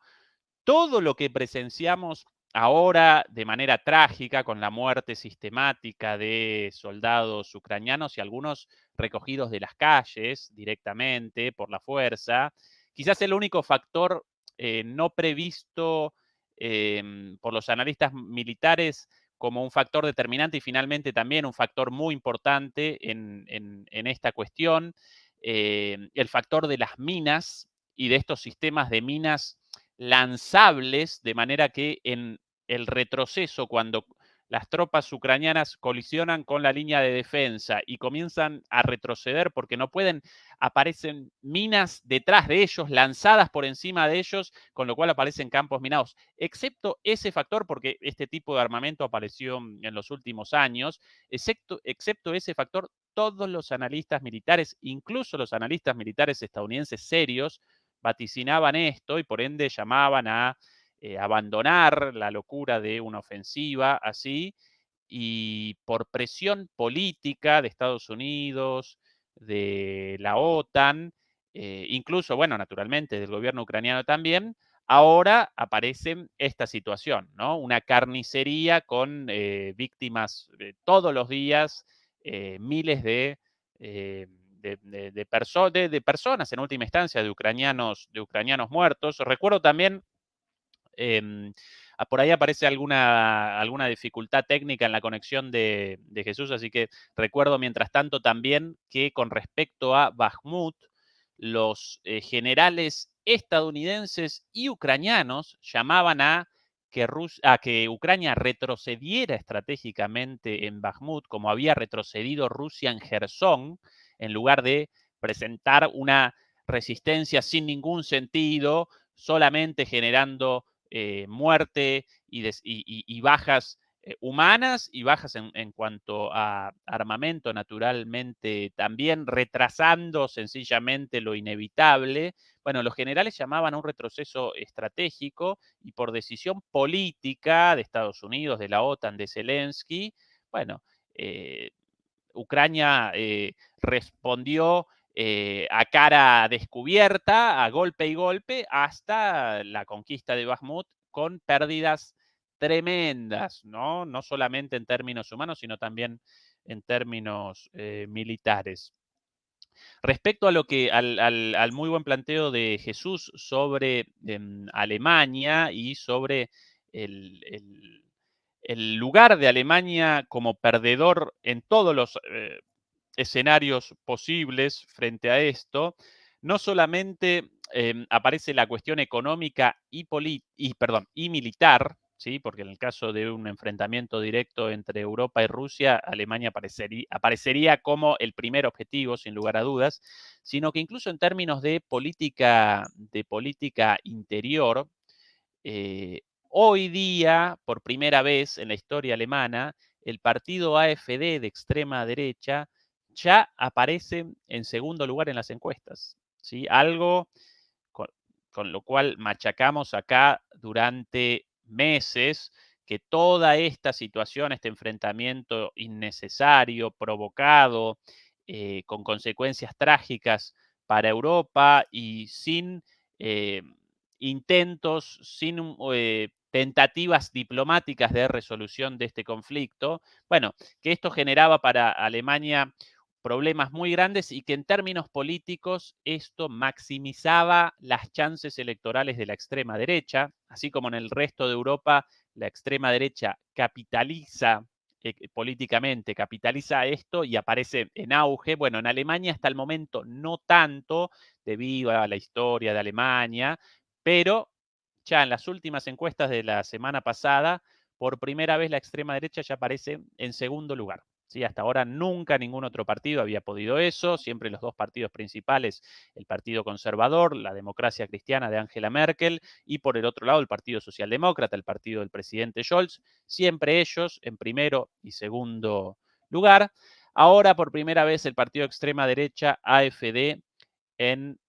todo lo que presenciamos ahora de manera trágica con la muerte sistemática de soldados ucranianos y algunos recogidos de las calles directamente por la fuerza, quizás el único factor no previsto por los analistas militares como un factor determinante y finalmente también un factor muy importante en esta cuestión, el factor de las minas y de estos sistemas de minas lanzables, de manera que en el retroceso, cuando las tropas ucranianas colisionan con la línea de defensa y comienzan a retroceder porque no pueden, aparecen minas detrás de ellos, lanzadas por encima de ellos, con lo cual aparecen campos minados. Excepto ese factor, porque este tipo de armamento apareció en los últimos años, excepto ese factor, todos los analistas militares, incluso los analistas militares estadounidenses serios, vaticinaban esto y por ende llamaban a abandonar la locura de una ofensiva así, y por presión política de Estados Unidos, de la OTAN, incluso, bueno, naturalmente del gobierno ucraniano también, ahora aparece esta situación, ¿no? Una carnicería con víctimas todos los días, miles de personas, en última instancia, de ucranianos muertos. Recuerdo también, por ahí aparece alguna dificultad técnica en la conexión de Jesús, así que recuerdo mientras tanto también que con respecto a Bakhmut, los generales estadounidenses y ucranianos llamaban a que Ucrania retrocediera estratégicamente en Bakhmut, como había retrocedido Rusia en Gerson, en lugar de presentar una resistencia sin ningún sentido, solamente generando muerte y bajas humanas y bajas en cuanto a armamento, naturalmente, también retrasando sencillamente lo inevitable. Bueno, los generales llamaban a un retroceso estratégico y por decisión política de Estados Unidos, de la OTAN, de Zelensky, bueno, eh, Ucrania respondió a cara descubierta, a golpe y golpe, hasta la conquista de Bakhmut con pérdidas tremendas, ¿no? No solamente en términos humanos, sino también en términos militares. Respecto a lo que al muy buen planteo de Jesús sobre Alemania y sobre el, el, el lugar de Alemania como perdedor en todos los escenarios posibles frente a esto, no solamente aparece la cuestión económica y militar, ¿sí? Porque en el caso de un enfrentamiento directo entre Europa y Rusia, Alemania aparecería como el primer objetivo, sin lugar a dudas, sino que incluso en términos de política interior, hoy día, por primera vez en la historia alemana, el partido AfD de extrema derecha ya aparece en segundo lugar en las encuestas, ¿sí? Algo con lo cual machacamos acá durante meses, que toda esta situación, este enfrentamiento innecesario, provocado, con consecuencias trágicas para Europa y sin intentos, sin tentativas diplomáticas de resolución de este conflicto, bueno, que esto generaba para Alemania problemas muy grandes y que en términos políticos esto maximizaba las chances electorales de la extrema derecha, así como en el resto de Europa la extrema derecha capitaliza políticamente, capitaliza esto y aparece en auge. Bueno, en Alemania hasta el momento no tanto, debido a la historia de Alemania, pero ya en las últimas encuestas de la semana pasada, por primera vez la extrema derecha ya aparece en segundo lugar. ¿Sí? Hasta ahora nunca ningún otro partido había podido eso, siempre los dos partidos principales, el Partido Conservador, la Democracia Cristiana de Angela Merkel, y por el otro lado el Partido Socialdemócrata, el partido del presidente Scholz, siempre ellos en primero y segundo lugar. Ahora por primera vez el partido de extrema derecha AfD en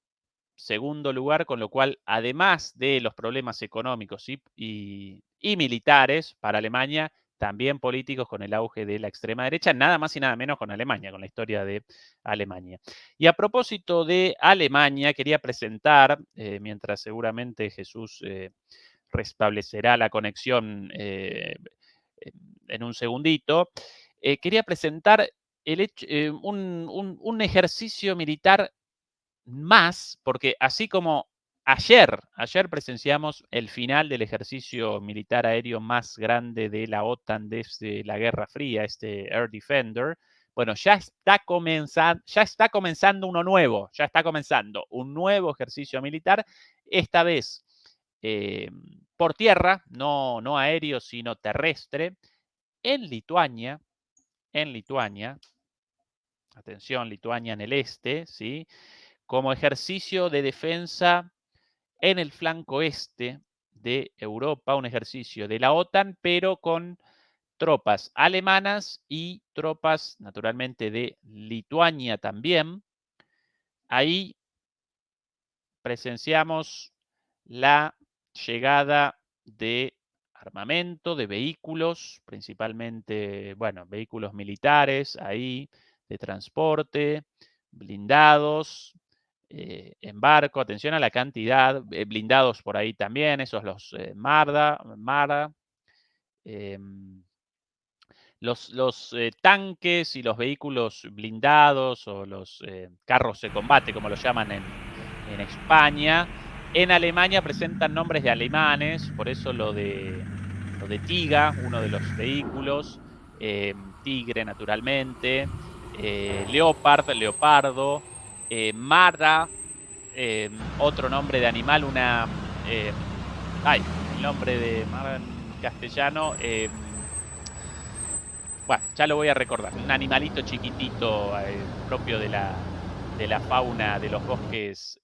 segundo lugar, con lo cual, además de los problemas económicos y militares para Alemania, también políticos con el auge de la extrema derecha, nada más y nada menos con Alemania, con la historia de Alemania. Y a propósito de Alemania, quería presentar, mientras seguramente Jesús restablecerá la conexión en un segundito, quería presentar un ejercicio militar más, porque así como ayer presenciamos el final del ejercicio militar aéreo más grande de la OTAN desde la Guerra Fría, este Air Defender, bueno, ya está comenzando uno nuevo, ya está comenzando un nuevo ejercicio militar, esta vez por tierra, no aéreo, sino terrestre, en Lituania, atención, Lituania en el este, ¿sí? Como ejercicio de defensa en el flanco este de Europa, un ejercicio de la OTAN, pero con tropas alemanas y tropas, naturalmente, de Lituania también. Ahí presenciamos la llegada de armamento, de vehículos, principalmente, bueno, vehículos militares, ahí, de transporte, blindados, en barco, atención a la cantidad, blindados por ahí también, esos los Marda, los tanques y los vehículos blindados o los carros de combate, como lo llaman en España. En Alemania presentan nombres de alemanes, por eso lo de Tiga, uno de los vehículos, Tigre naturalmente, Leopard, Leopardo, Mara, otro nombre de animal, el nombre de Mara en castellano, bueno, ya lo voy a recordar, un animalito chiquitito propio de la fauna de los bosques,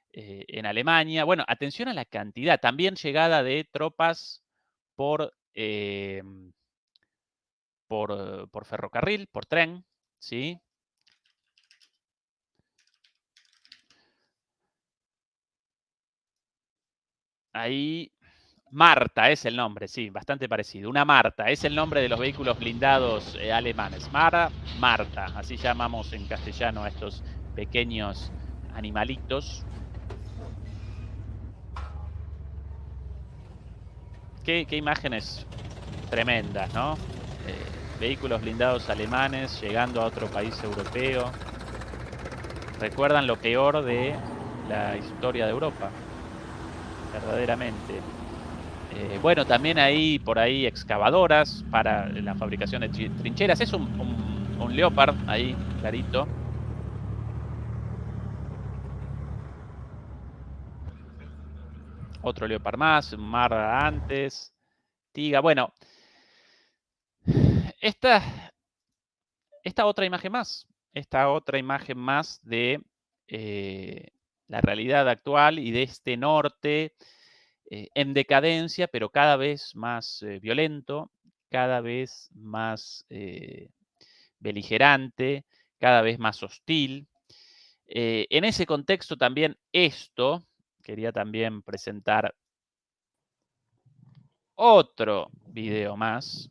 en Alemania. Bueno, atención a la cantidad, también llegada de tropas por ferrocarril, por tren, ¿sí? Ahí, Marta es el nombre, sí, bastante parecido. Una Marta es el nombre de los vehículos blindados alemanes. Marta, así llamamos en castellano a estos pequeños animalitos. Qué imágenes tremendas, ¿no? Vehículos blindados alemanes llegando a otro país europeo. Recuerdan lo peor de la historia de Europa, verdaderamente. Bueno, también hay por ahí excavadoras para la fabricación de trincheras. Es un Leopard ahí, clarito. Otro Leopard más, un Marra antes, Tiga. Bueno, esta otra imagen más de la realidad actual y de este norte en decadencia, pero cada vez más violento, cada vez más beligerante, cada vez más hostil. En ese contexto también quería también presentar otro video más.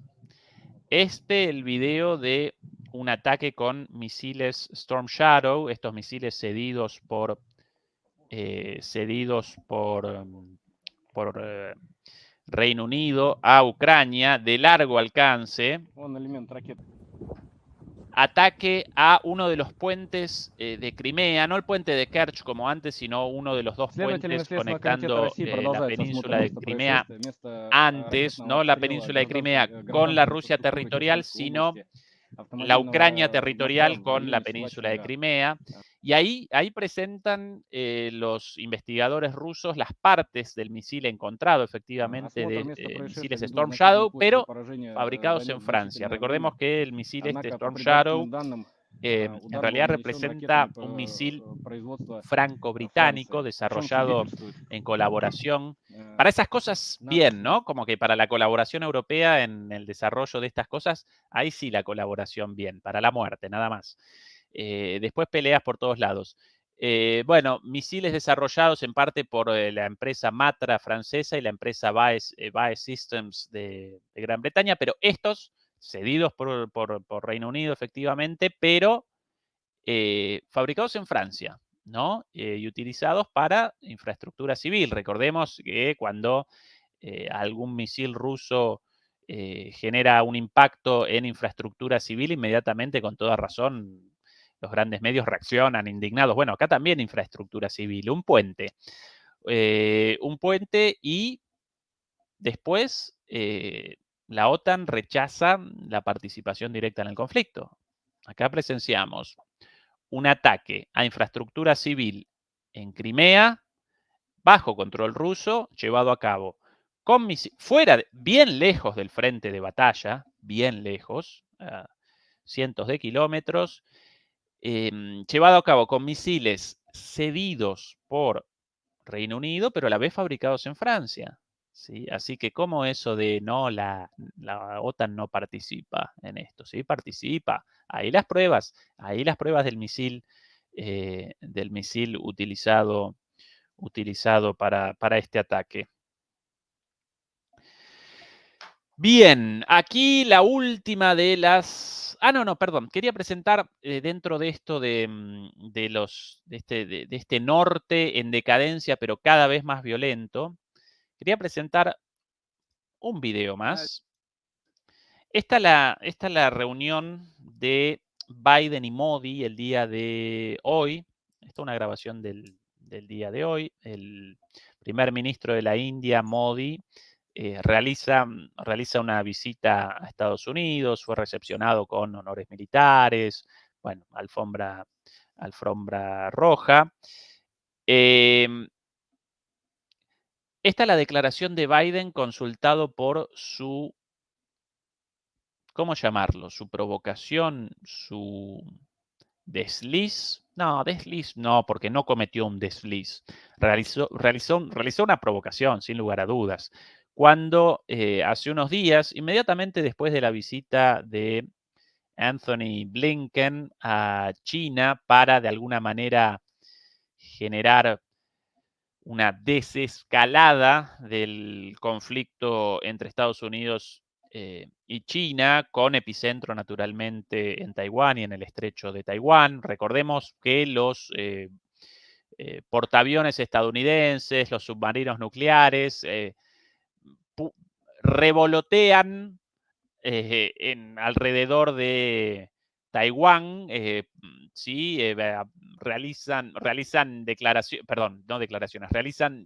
El video de un ataque con misiles Storm Shadow, estos misiles cedidos por Reino Unido a Ucrania de largo alcance. Ataque a uno de los puentes de Crimea, no el puente de Kerch como antes, sino uno de los dos puentes conectando la península de Crimea antes, no la península de Crimea con la Rusia territorial, sino la Ucrania territorial con la península de Crimea. Y ahí presentan los investigadores rusos las partes del misil encontrado, efectivamente, de misiles Storm Shadow, pero fabricados en Francia. Recordemos que el misil Storm Shadow en realidad representa un misil franco-británico desarrollado en colaboración. Para esas cosas, bien, ¿no? Como que para la colaboración europea en el desarrollo de estas cosas, ahí sí la colaboración bien, para la muerte, nada más. Después peleas por todos lados. Bueno, misiles desarrollados en parte por la empresa Matra francesa y la empresa BAE Systems de Gran Bretaña, pero estos cedidos por Reino Unido, efectivamente, pero fabricados en Francia. ¿no? Y utilizados para infraestructura civil. Recordemos que cuando algún misil ruso genera un impacto en infraestructura civil, inmediatamente, con toda razón, los grandes medios reaccionan indignados. Bueno, acá también infraestructura civil, un puente. Un puente y después la OTAN rechaza la participación directa en el conflicto. Acá presenciamos un ataque a infraestructura civil en Crimea, bajo control ruso, llevado a cabo con fuera, bien lejos del frente de batalla, bien lejos, a cientos de kilómetros, llevado a cabo con misiles cedidos por Reino Unido, pero a la vez fabricados en Francia. ¿Sí? Así que, ¿cómo eso de no, la OTAN no participa en esto? Sí, participa. Ahí las pruebas del misil utilizado para este ataque. Bien, aquí la última de las... perdón. Quería presentar dentro de esto de este norte en decadencia, pero cada vez más violento, quería presentar un video más. Esta es la reunión de Biden y Modi el día de hoy. Esta es una grabación del día de hoy. El primer ministro de la India, Modi, realiza una visita a Estados Unidos, fue recepcionado con honores militares, bueno, alfombra roja. Esta es la declaración de Biden consultado por su, ¿cómo llamarlo? Su provocación, su desliz. No, desliz no, porque no cometió un desliz. Realizó una provocación, sin lugar a dudas. Cuando hace unos días, inmediatamente después de la visita de Anthony Blinken a China para de alguna manera generar una desescalada del conflicto entre Estados Unidos y China, con epicentro naturalmente en Taiwán y en el estrecho de Taiwán. Recordemos que los portaaviones estadounidenses, los submarinos nucleares, revolotean alrededor de Taiwán, sí, realizan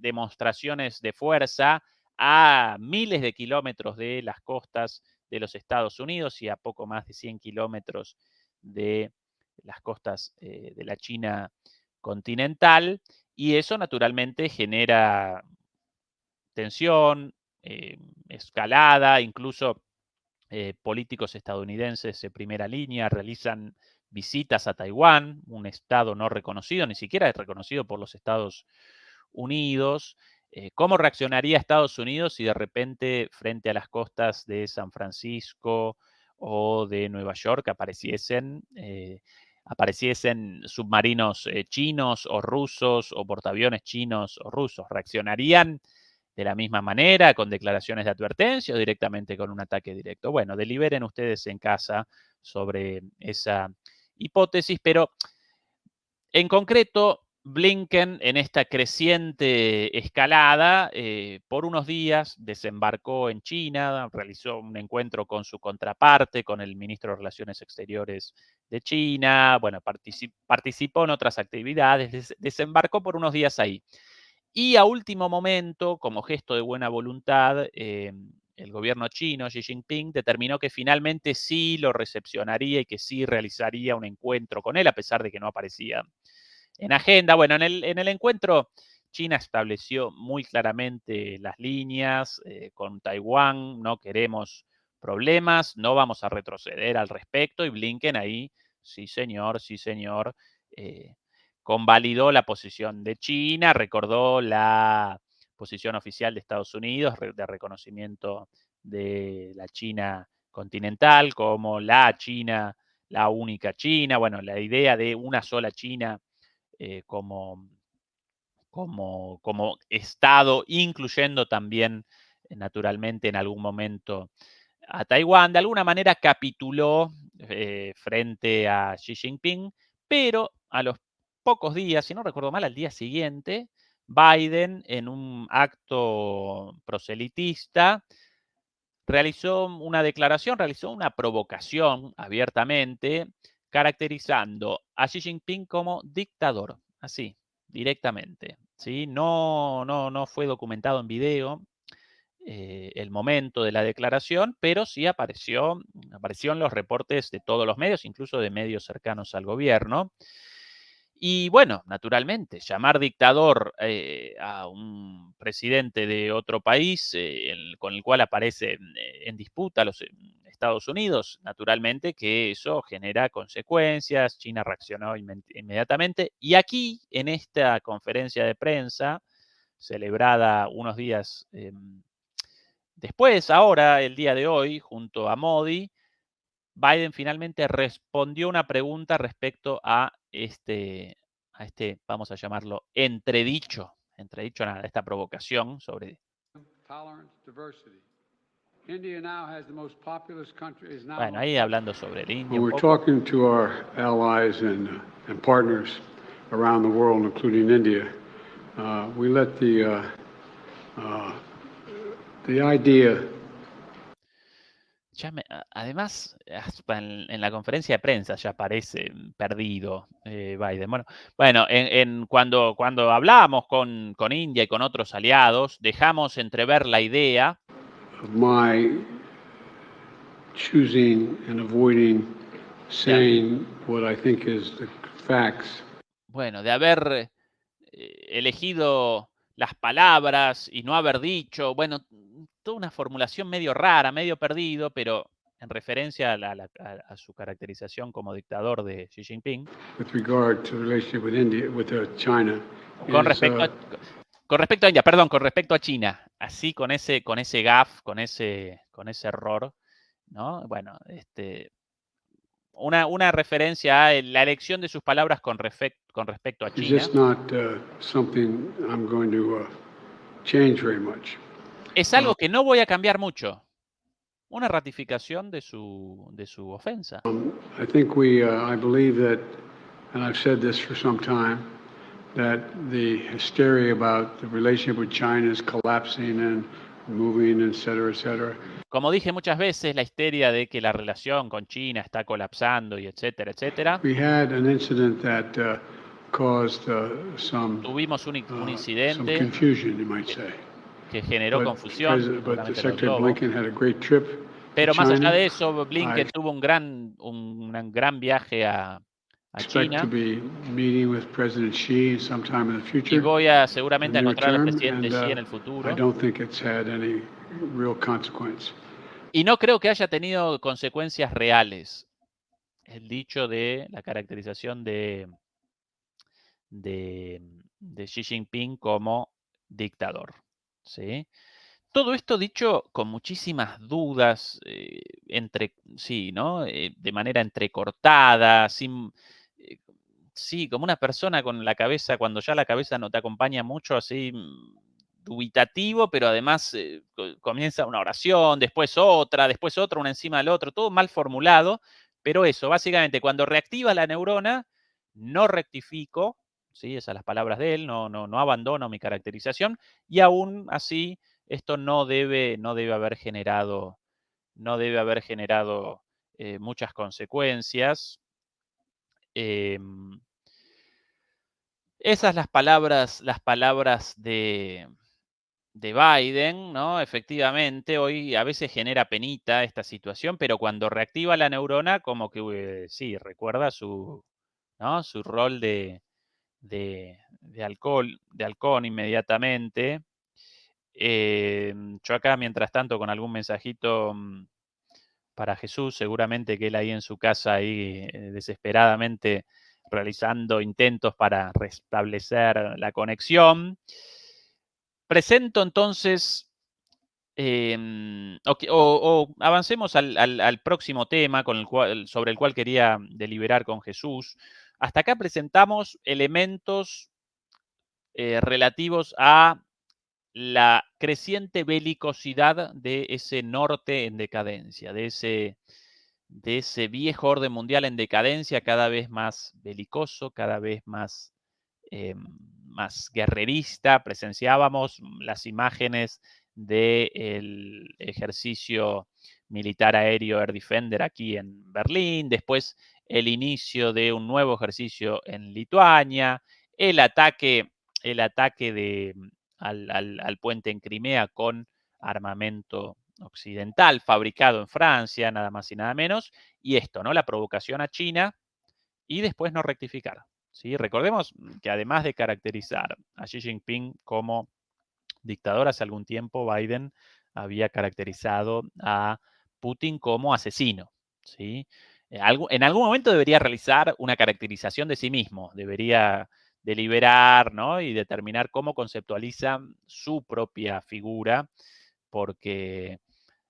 demostraciones de fuerza a miles de kilómetros de las costas de los Estados Unidos y a poco más de 100 kilómetros de las costas de la China continental, y eso naturalmente genera tensión, escalada, incluso políticos estadounidenses de primera línea realizan visitas a Taiwán, un estado no reconocido, ni siquiera es reconocido por los Estados Unidos. ¿Cómo reaccionaría Estados Unidos si de repente frente a las costas de San Francisco o de Nueva York apareciesen submarinos chinos o rusos o portaaviones chinos o rusos? ¿Reaccionarían de la misma manera, con declaraciones de advertencia o directamente con un ataque directo? Bueno, deliberen ustedes en casa sobre esa hipótesis, pero en concreto, Blinken, en esta creciente escalada, por unos días desembarcó en China, realizó un encuentro con su contraparte, con el ministro de Relaciones Exteriores de China, bueno, participó en otras actividades, desembarcó por unos días ahí. Y a último momento, como gesto de buena voluntad, el gobierno chino, Xi Jinping, determinó que finalmente sí lo recepcionaría y que sí realizaría un encuentro con él, a pesar de que no aparecía en agenda. Bueno, en el encuentro, China estableció muy claramente las líneas con Taiwán: no queremos problemas, no vamos a retroceder al respecto, y Blinken ahí, sí señor, convalidó la posición de China, recordó la posición oficial de Estados Unidos de reconocimiento de la China continental como la China, la única China, bueno, la idea de una sola China como Estado, incluyendo también, naturalmente, en algún momento a Taiwán. De alguna manera capituló frente a Xi Jinping, pero a los pocos días, si no recuerdo mal, al día siguiente, Biden, en un acto proselitista, realizó una declaración, realizó una provocación abiertamente, caracterizando a Xi Jinping como dictador, así, directamente, ¿sí? No fue documentado en video el momento de la declaración, pero sí apareció en los reportes de todos los medios, incluso de medios cercanos al gobierno. Y bueno, naturalmente, llamar dictador a un presidente de otro país con el cual aparece en disputa los Estados Unidos, naturalmente que eso genera consecuencias. China reaccionó inmediatamente. Y aquí, en esta conferencia de prensa, celebrada unos días después, ahora, el día de hoy, junto a Modi, Biden finalmente respondió una pregunta respecto a este, vamos a llamarlo, entredicho nada, esta provocación sobre... Tolerance, diversity. India now has the most populous country. Is now Bueno, ahí hablando sobre el India when un we're poco. talking to our allies and partners around the world, including India, we let the idea. Además, hasta en la conferencia de prensa ya parece perdido Biden. Bueno, cuando hablamos con India y con otros aliados, dejamos entrever la idea Of my choosing and avoiding saying what I think is the facts. Bueno, de haber elegido las palabras y no haber dicho, bueno, toda una formulación medio rara, medio perdido, pero en referencia a su caracterización como dictador de Xi Jinping. With regard to the relationship with India, with China. Con respecto a India, perdón, con respecto a China, así con ese gaf, con ese error, ¿no? Bueno, una referencia a la elección de sus palabras con respecto a China. It's just not something I'm going to change very much. Es algo que no voy a cambiar mucho. Una ratificación de su ofensa. I think I believe that, and I've said this for some time, that the hysteria about the relationship with China is collapsing and moving, et cetera. Como dije muchas veces, la histeria de que la relación con China está colapsando y etcétera, etcétera. We had an incident that caused Tuvimos un incidente some confusion, you might say. Que generó confusión. But Secretary Blinken had a great trip. Pero más allá de eso, Blinken tuvo un gran viaje a China. To be meeting with President Xi sometime in the future. Y voy a seguramente a encontrar al presidente Xi en el futuro. I don't think it's had any real consequence. Y no creo que haya tenido consecuencias reales. El dicho de la caracterización de Xi Jinping como dictador, ¿sí? Todo esto dicho con muchísimas dudas, ¿no? De manera entrecortada, sí, como una persona con la cabeza, cuando ya la cabeza no te acompaña mucho, así dubitativo, pero además comienza una oración, después otra, una encima del otro, todo mal formulado, pero eso, básicamente, cuando reactiva la neurona, no rectifico, ¿sí? Esas son las palabras de él, no abandono mi caracterización, y aún así, esto no debe haber generado muchas consecuencias. Esas las palabras de Biden, ¿no? Efectivamente, hoy a veces genera penita esta situación, pero cuando reactiva la neurona, como que sí, recuerda su rol de halcón inmediatamente. Yo acá, mientras tanto, con algún mensajito para Jesús, seguramente que él ahí en su casa, ahí desesperadamente realizando intentos para restablecer la conexión. Presento entonces, avancemos al próximo tema sobre el cual quería deliberar con Jesús. Hasta acá presentamos elementos relativos a la creciente belicosidad de ese norte en decadencia, de ese viejo orden mundial en decadencia, cada vez más belicoso, cada vez más más guerrerista. Presenciábamos las imágenes del ejercicio militar aéreo Air Defender aquí en Berlín, después el inicio de un nuevo ejercicio en Lituania, el ataque al puente en Crimea con armamento occidental fabricado en Francia, nada más y nada menos, y esto, ¿no? La provocación a China y después no rectificar. ¿Sí? Recordemos que además de caracterizar a Xi Jinping como dictador hace algún tiempo, Biden había caracterizado a Putin como asesino. ¿Sí? En algún momento debería realizar una caracterización de sí mismo, debería deliberar, ¿no? Y determinar cómo conceptualiza su propia figura, porque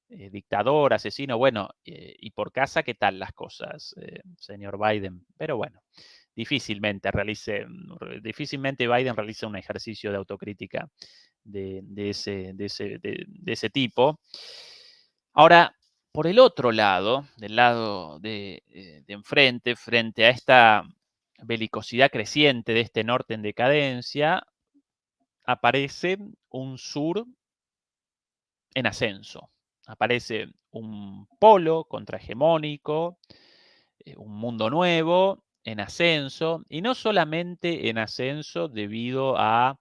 dictador, asesino, bueno, y por casa, ¿qué tal las cosas, señor Biden? Pero bueno, difícilmente Biden realiza un ejercicio de autocrítica de ese tipo. Ahora, por el otro lado, del lado de enfrente, frente a esta belicosidad creciente de este norte en decadencia, aparece un sur en ascenso. Aparece un polo contrahegemónico, un mundo nuevo en ascenso, y no solamente en ascenso debido a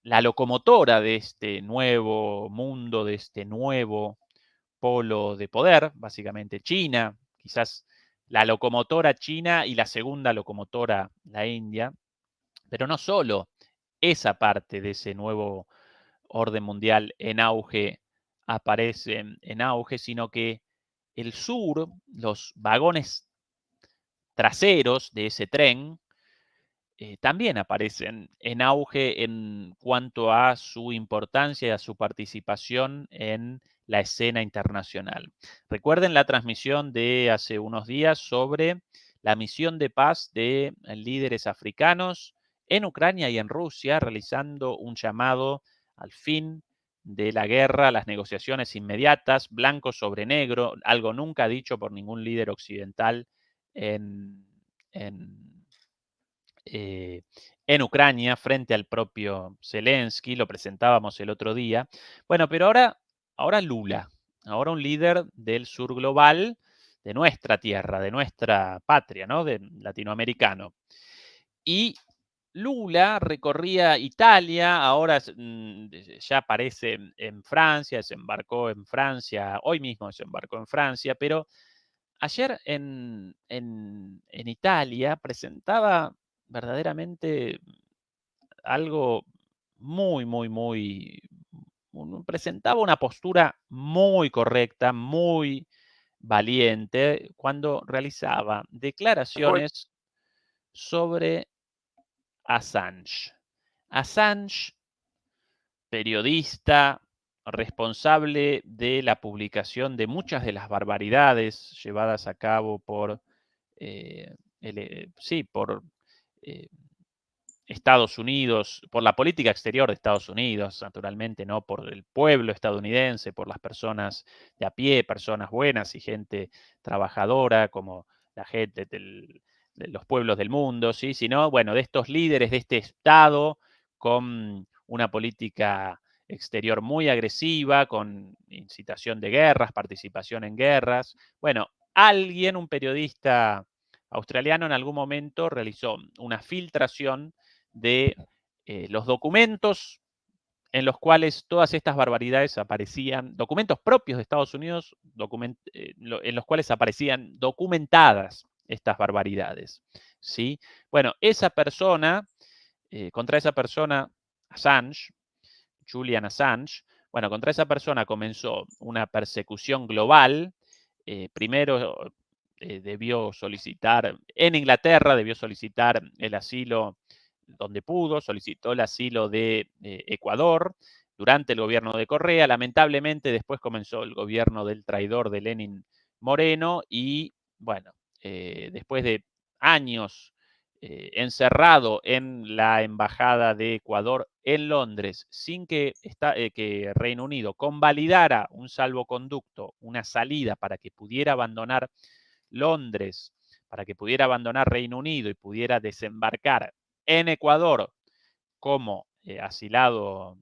la locomotora de este nuevo mundo, de este nuevo polo de poder, básicamente China, quizás la locomotora China y la segunda locomotora la India, pero no solo esa parte de ese nuevo orden mundial en auge aparece en auge, sino que el sur, los vagones traseros de ese tren, también aparecen en auge en cuanto a su importancia y a su participación en la escena internacional. Recuerden la transmisión de hace unos días sobre la misión de paz de líderes africanos en Ucrania y en Rusia, realizando un llamado al fin de la guerra, las negociaciones inmediatas, blanco sobre negro, algo nunca dicho por ningún líder occidental en, en en Ucrania frente al propio Zelensky, lo presentábamos el otro día. Bueno, pero ahora Lula, ahora un líder del sur global, de nuestra tierra, de nuestra patria, ¿no? De latinoamericano. Y Lula recorría Italia, ahora ya aparece en Francia, desembarcó en Francia, hoy mismo desembarcó en Francia, pero ayer en Italia presentaba verdaderamente algo presentaba una postura muy correcta, muy valiente, cuando realizaba declaraciones sobre Assange. Assange, periodista, responsable de la publicación de muchas de las barbaridades llevadas a cabo por por Estados Unidos, por la política exterior de Estados Unidos, naturalmente, no por el pueblo estadounidense, por las personas de a pie, personas buenas y gente trabajadora, como la gente de los pueblos del mundo, ¿sí? Sino, bueno, de estos líderes de este Estado con una política exterior muy agresiva, con incitación de guerras, participación en guerras. Bueno, un periodista australiano, en algún momento realizó una filtración de los documentos en los cuales todas estas barbaridades aparecían, documentos propios de Estados Unidos, en los cuales aparecían documentadas estas barbaridades. ¿Sí? Bueno, contra esa persona, Assange, Julian Assange, bueno, contra esa persona comenzó una persecución global. Primero debió solicitar, en Inglaterra debió solicitar el asilo donde pudo, solicitó el asilo de Ecuador durante el gobierno de Correa. Lamentablemente después comenzó el gobierno del traidor de Lenin Moreno y bueno, después de años encerrado en la embajada de Ecuador en Londres sin que Reino Unido convalidara un salvoconducto, una salida para que pudiera abandonar Londres, para que pudiera abandonar Reino Unido y pudiera desembarcar en Ecuador como asilado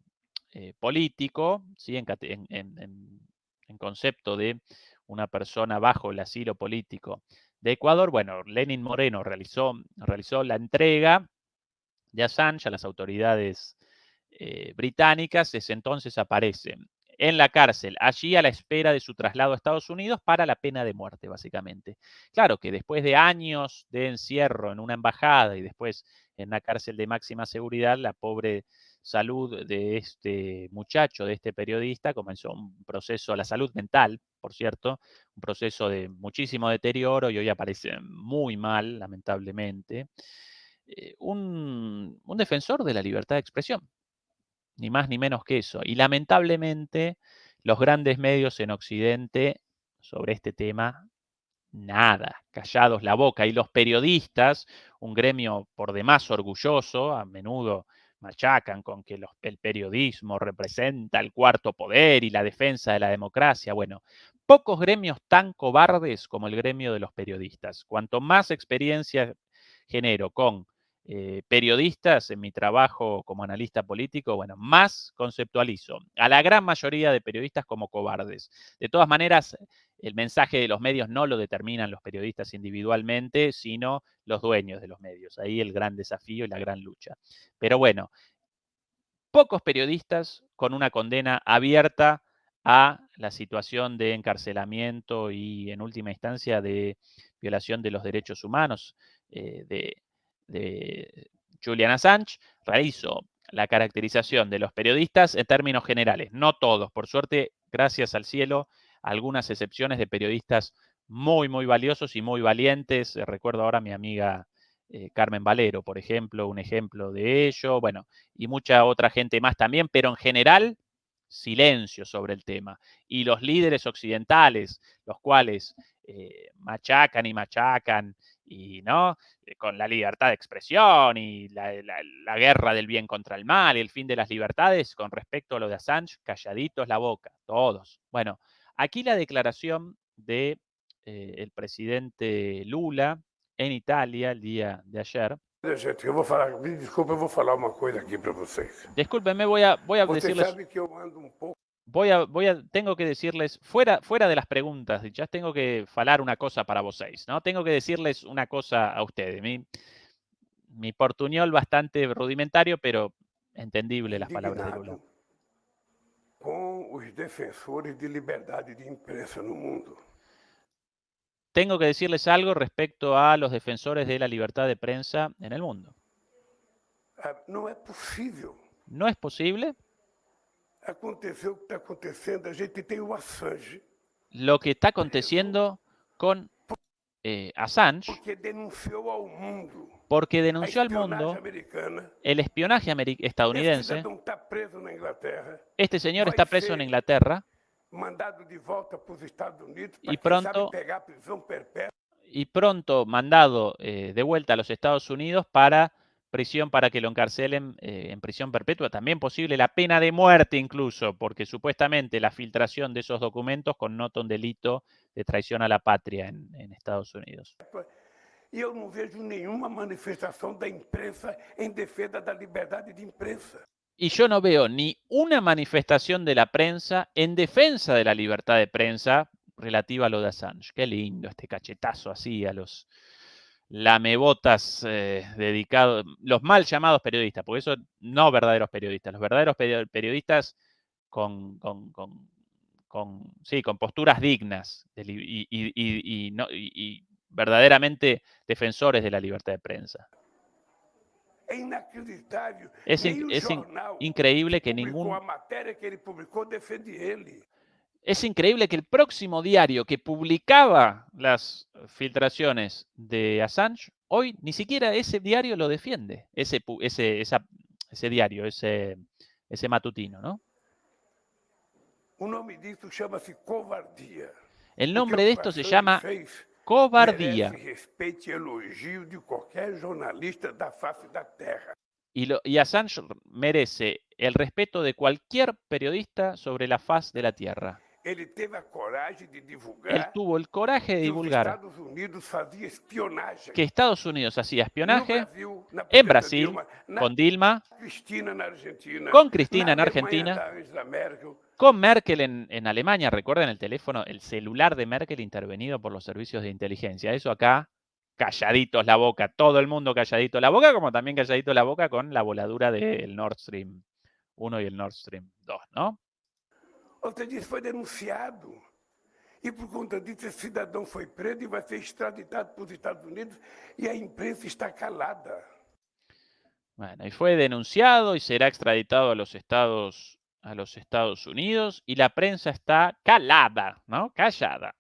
político, ¿sí? En concepto de una persona bajo el asilo político de Ecuador. Bueno, Lenín Moreno realizó la entrega de Assange a las autoridades británicas. Desde entonces aparece en la cárcel, allí a la espera de su traslado a Estados Unidos para la pena de muerte, básicamente. Claro que después de años de encierro en una embajada y después en una cárcel de máxima seguridad, la pobre salud de este muchacho, de este periodista, comenzó un proceso, la salud mental, por cierto, un proceso de muchísimo deterioro y hoy aparece muy mal, lamentablemente. Un defensor de la libertad de expresión, ni más ni menos que eso. Y lamentablemente los grandes medios en Occidente sobre este tema, nada, callados la boca. Y los periodistas, un gremio por demás orgulloso, a menudo machacan con que el periodismo representa el cuarto poder y la defensa de la democracia. Bueno, pocos gremios tan cobardes como el gremio de los periodistas. Cuanto más experiencia genero con periodistas en mi trabajo como analista político, bueno, más conceptualizo a la gran mayoría de periodistas como cobardes. De todas maneras, el mensaje de los medios no lo determinan los periodistas individualmente, sino los dueños de los medios. Ahí el gran desafío y la gran lucha. Pero bueno, pocos periodistas con una condena abierta a la situación de encarcelamiento y, en última instancia, de violación de los derechos humanos de Julian Assange. Realizo la caracterización de los periodistas en términos generales, no todos, por suerte, gracias al cielo, algunas excepciones de periodistas muy, muy valiosos y muy valientes. Recuerdo ahora a mi amiga Carmen Valero, por ejemplo, un ejemplo de ello, bueno, y mucha otra gente más también, pero en general, silencio sobre el tema. Y los líderes occidentales, los cuales machacan y machacan, y no, con la libertad de expresión y la guerra del bien contra el mal y el fin de las libertades, con respecto a lo de Assange, calladitos la boca, todos. Bueno, aquí la declaración de el presidente Lula en Italia el día de ayer. Gente, eu vou falar, me desculpa, eu vou falar uma coisa aqui para vocês. Discúlpenme, voy a Vocês decirles, sabem que eu ando um pouco. tengo que decirles, fuera de las preguntas, ya tengo que falar una cosa para vocês, ¿no? Tengo que decirles una cosa a ustedes. Mi portuñol bastante rudimentario, pero entendible las palabras de Lula. Indignado com os defensores de liberdade de imprensa no mundo. Tengo que decirles algo respecto a los defensores de la libertad de prensa en el mundo. Não é possível. No es posible Aconteceu o que está acontecendo, a gente tem o Assange. Lo que está aconteciendo con Assange, Porque denunciou ao mundo porque a denunció al espionagem mundo americana. el espionaje Esse estadounidense. cidadão está preso na Inglaterra. Este señor Vai está preso en ser Inglaterra mandado de volta para os Estados Unidos y para, quem sabe, pronto, pegar prisão perpétua. mandado de vuelta a los Estados Unidos para prisión, para que lo encarcelen en prisión perpetua. También posible la pena de muerte incluso, porque supuestamente la filtración de esos documentos connota un delito de traición a la patria en Estados Unidos. E eu não vejo nenhuma manifestação da imprensa em defesa da liberdade de imprensa. Y yo no veo ni una manifestación de la prensa en defensa de la libertad de prensa relativa a lo de Assange. Qué lindo este cachetazo así a los lamebotas dedicados, los mal llamados periodistas, porque eso no verdaderos periodistas, los verdaderos periodistas con posturas dignas y verdaderamente defensores de la libertad de prensa. É inacreditável. Es Nem o jornal increíble que publicou a matéria que ele publicou defende ele. Es increíble que el próximo diario que publicaba las filtraciones de Assange, hoy ni siquiera ese diario lo defiende, ese diario, ese matutino, ¿no? O nome disso chama-se covardia. El O que nombre o de esto se Assange llama fez cobardía. merece respeito e elogio de qualquer jornalista da face da terra. Y Assange merece el respeto de cualquier periodista sobre la faz de la Tierra. Ele teve a coragem de Él divulgar tuvo el coraje de que os divulgar Estados Unidos fazia espionagem que Estados Unidos hacía no espionaje Brasil, na en presidenta Brasil Dilma, na con Dilma, Cristina na Argentina, con Cristina en na Alemanha Argentina, da Angela Merkel. con Merkel en Alemania. Recuerden el teléfono, el celular de Merkel intervenido por los servicios de inteligencia. Eso acá, calladitos la boca, todo el mundo calladito la boca, como también calladito la boca con la voladura del Nord Stream 1 y el Nord Stream 2, ¿no? Você disse foi denunciado. E por conta disso, esse cidadão foi preso e vai ser extraditado para os Estados Unidos e a imprensa está calada. Bueno, y fue denunciado y será extraditado a los Estados Unidos y la prensa está calada, ¿no? Callada.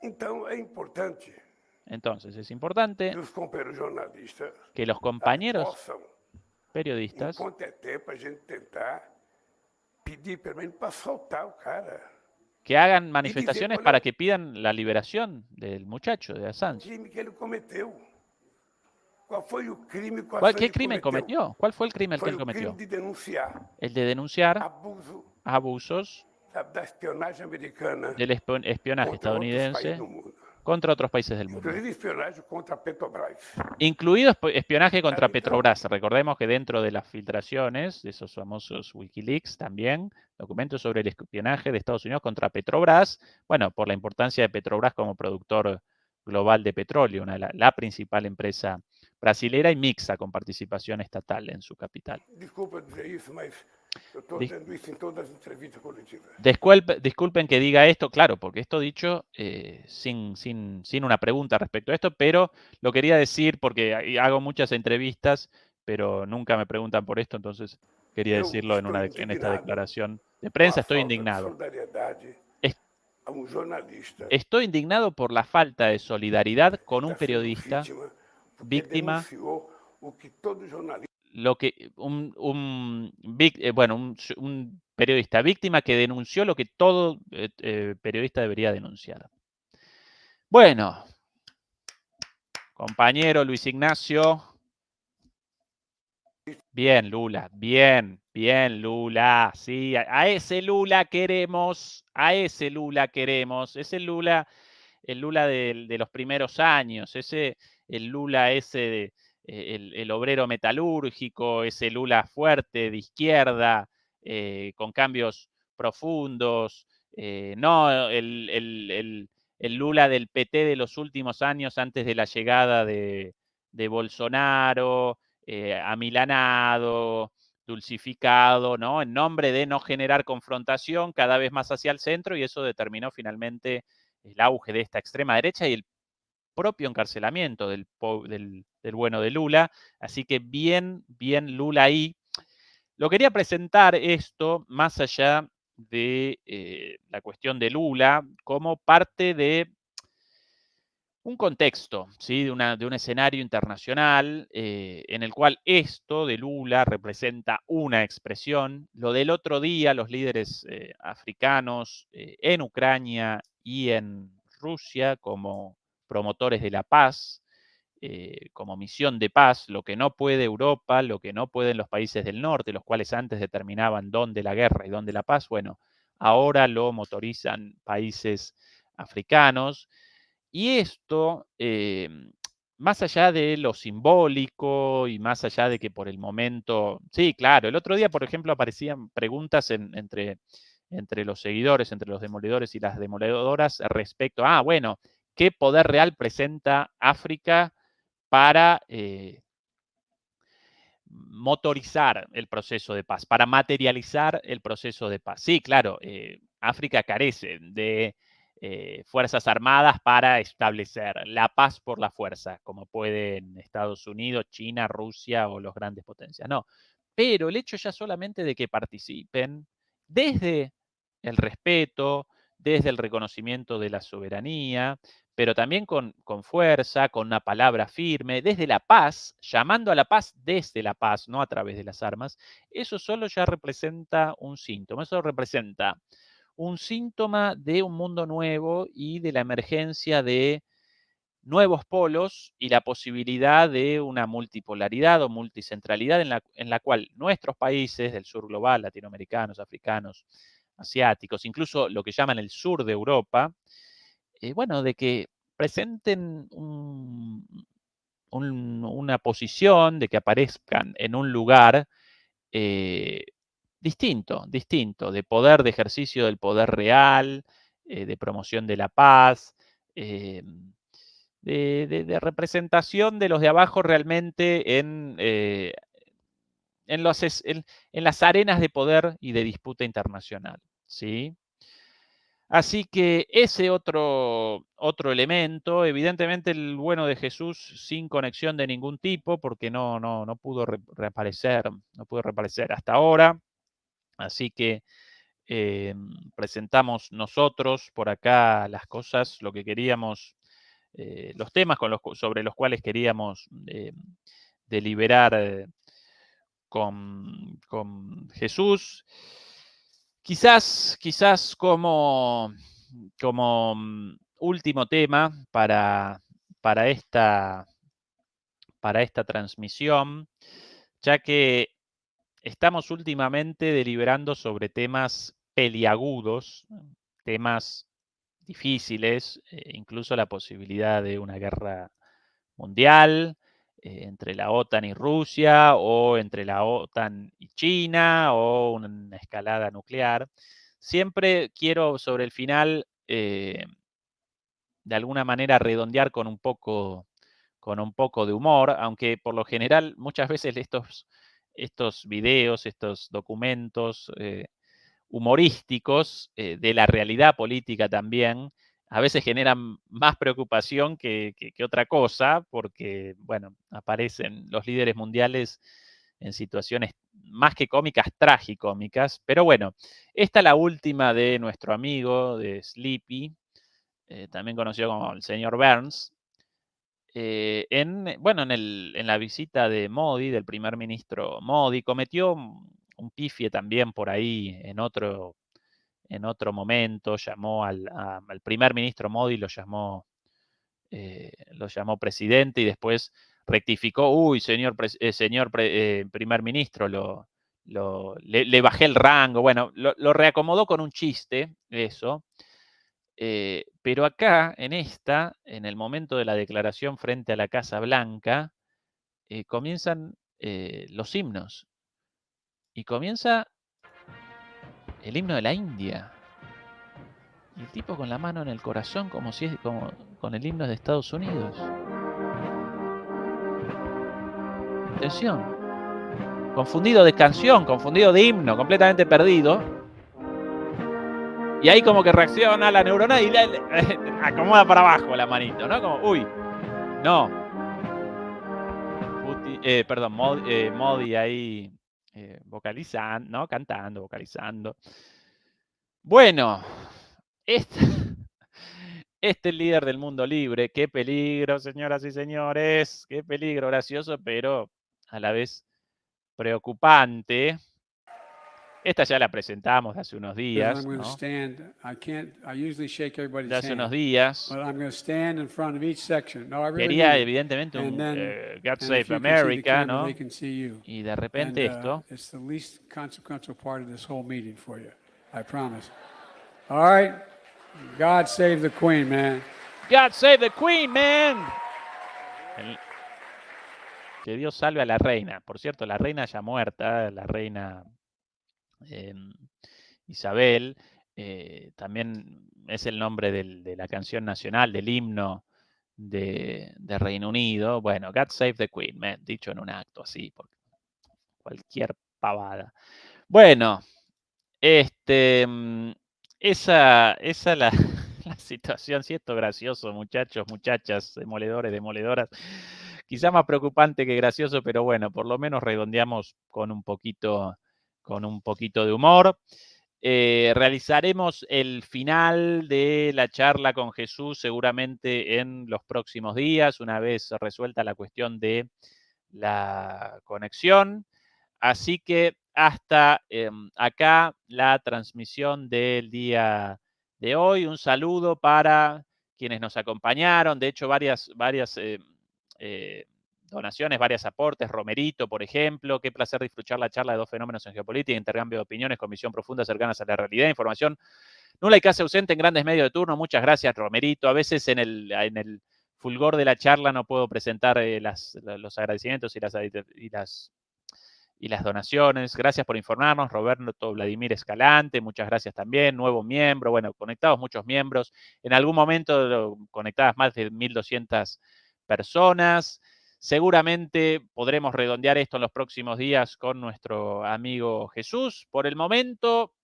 Então, é importante Entonces es importante que os companheiros jornalistas que los compañeros possam, periodistas enquanto é tempo, a gente tentar pedir pelo menos para soltar o cara. que hagan manifestaciones cuál para es- que pidan la liberación del muchacho, de O Assange. crime que ele cometeu. Qual foi o crime que o ¿Qué Assange crimen cometeu? cometió? ¿Cuál fue el crimen que Foi él o cometió? crime de denunciar El de denunciar abuso, abusos sabe, da espionagem americana del espionaje contra outros países estadounidense do mundo. contra otros países del mundo. Inclusive espionagem contra a Petrobras. Incluido espionaje contra Ahí está. Petrobras. Recordemos que dentro de las filtraciones, de esos famosos Wikileaks también, documentos sobre el espionaje de Estados Unidos contra Petrobras, bueno, por la importancia de Petrobras como productor global de petróleo, la principal empresa brasilera y mixta con participación estatal en su capital. Desculpa dizer isso, mas eu estou Dis- dizendo isso em todas as entrevistas coletivas. Disculpen que diga esto, claro, porque esto dicho sin una pregunta respecto a esto, pero lo quería decir porque hago muchas entrevistas, pero nunca me preguntan por esto, entonces quería Eu decirlo estou en esta indignado declaración de com prensa. a Estoy falta de indignado. solidariedade Es- a um jornalista Estoy indignado por la falta de solidaridad con un que está sendo periodista, vítima, porque víctima, denunciou o que todo jornalista lo que bueno, un periodista víctima que denunció lo que todo periodista debería denunciar. Bueno, compañero Luis Ignacio. Bien, Lula, bien, Lula. Sí, a ese Lula queremos, es el Lula de los primeros años, el Lula ese, el obrero metalúrgico, ese Lula fuerte de izquierda, con cambios profundos, no el Lula del PT de los últimos años antes de la llegada de Bolsonaro, amilanado, dulcificado, ¿no? En nombre de no generar confrontación cada vez más hacia el centro, y eso determinó finalmente el auge de esta extrema derecha y el propio encarcelamiento del bueno de Lula. Así que bien Lula ahí. Lo quería presentar esto más allá de la cuestión de Lula como parte de un contexto, ¿sí? de un escenario internacional en el cual esto de Lula representa una expresión. Lo del otro día, los líderes africanos en Ucrania y en Rusia como promotores de la paz, como misión de paz, lo que no puede Europa, lo que no pueden los países del norte, los cuales antes determinaban dónde la guerra y dónde la paz, bueno, ahora lo motorizan países africanos. Y esto, más allá de lo simbólico y más allá de que por el momento, sí, claro, el otro día, por ejemplo, aparecían preguntas entre los seguidores, entre los demoledores y las demoledoras respecto a, bueno, ¿qué poder real presenta África para motorizar el proceso de paz, para materializar el proceso de paz? Sí, claro, África carece de fuerzas armadas para establecer la paz por la fuerza, como pueden Estados Unidos, China, Rusia o los grandes potencias. No, pero el hecho ya solamente de que participen desde el respeto, desde el reconocimiento de la soberanía, pero también con fuerza, con una palabra firme, desde la paz, llamando a la paz desde la paz, no a través de las armas, eso solo ya representa un síntoma, eso representa un síntoma de un mundo nuevo y de la emergencia de nuevos polos y la posibilidad de una multipolaridad o multicentralidad en la cual nuestros países del sur global, latinoamericanos, africanos, asiáticos, incluso lo que llaman el sur de Europa, bueno, de que presenten una posición, de que aparezcan en un lugar distinto, de poder, de ejercicio del poder real, de promoción de la paz, de representación de los de abajo realmente en las arenas de poder y de disputa internacional, ¿sí? Así que ese otro elemento, evidentemente el bueno de Jesús sin conexión de ningún tipo, porque no pudo reaparecer, no pudo reaparecer hasta ahora. Así que presentamos nosotros por acá las cosas, lo que queríamos, los temas sobre los cuales queríamos deliberar con Jesús. Quizás como último tema para esta transmisión, ya que estamos últimamente deliberando sobre temas peliagudos, temas difíciles, incluso la posibilidad de una guerra mundial entre la OTAN y Rusia, o entre la OTAN y China, o una escalada nuclear. Siempre quiero sobre el final, de alguna manera, redondear con un poco de humor, aunque por lo general muchas veces estos videos, estos documentos humorísticos de la realidad política también, a veces generan más preocupación que otra cosa, porque, bueno, aparecen los líderes mundiales en situaciones más que cómicas, tragicómicas. Pero bueno, esta es la última de nuestro amigo, de Sleepy, también conocido como el señor Burns, en la visita de Modi, del primer ministro Modi. Cometió un pifie también por ahí en otro momento. Llamó al primer ministro Modi, lo llamó presidente, y después rectificó: uy, señor primer ministro, le bajé el rango. Bueno, lo reacomodó con un chiste, eso. Pero acá, en el momento de la declaración frente a la Casa Blanca, comienzan los himnos. Y comienza el himno de la India. Y el tipo con la mano en el corazón, como con el himno de Estados Unidos. Atención. Confundido de canción, confundido de himno, completamente perdido. Y ahí como que reacciona la neurona y acomoda para abajo la manito, ¿no? Como, uy, no. Modi ahí vocalizando, ¿no? Cantando, vocalizando. Bueno, este líder del mundo libre, qué peligro, señoras y señores, qué peligro, gracioso, pero a la vez preocupante. Esta ya la presentamos hace unos días, ¿no? De hace unos días. Quería evidentemente un God Save America, ¿no? Y de repente esto. It's the least consequential part of this whole meeting for you. I promise. All right. God save the Queen, man. God save the Queen, man. Que Dios salve a la reina. Por cierto, la reina ya muerta, la reina Isabel, también es el nombre de la canción nacional, del himno de Reino Unido. Bueno, God save the Queen, man, dicho en un acto así, por cualquier pavada. Bueno, esa es la situación. Sí, esto gracioso, muchachos, muchachas, demoledores, demoledoras. Quizá más preocupante que gracioso, pero bueno, por lo menos redondeamos con un poquito de humor. Realizaremos el final de la charla con Jesús seguramente en los próximos días, una vez resuelta la cuestión de la conexión. Así que hasta acá la transmisión del día de hoy. Un saludo para quienes nos acompañaron. De hecho, varias donaciones, varios aportes. Romerito, por ejemplo, qué placer disfrutar la charla de dos fenómenos en geopolítica, intercambio de opiniones con visión profunda cercanas a la realidad, información nula y casi ausente en grandes medios de turno. Muchas gracias, Romerito. A veces en el fulgor de la charla no puedo presentar los agradecimientos y las donaciones. Gracias por informarnos. Roberto Vladimir Escalante, muchas gracias también. Nuevo miembro, bueno, conectados muchos miembros. En algún momento conectadas más de 1.200 personas. Seguramente podremos redondear esto en los próximos días con nuestro amigo Jesús. Por el momento,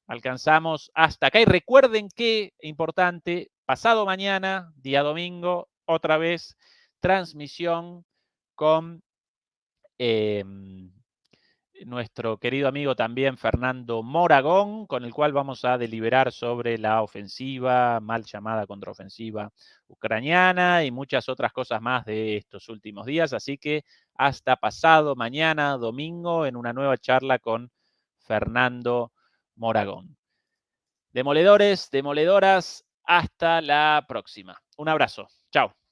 alcanzamos hasta acá. Y recuerden que, importante, pasado mañana, día domingo, otra vez, transmisión con nuestro querido amigo también Fernando Moragón, con el cual vamos a deliberar sobre la ofensiva, mal llamada contraofensiva ucraniana y muchas otras cosas más de estos últimos días. Así que hasta pasado mañana, domingo, en una nueva charla con Fernando Moragón. Demoledores, demoledoras, hasta la próxima. Un abrazo. Chao.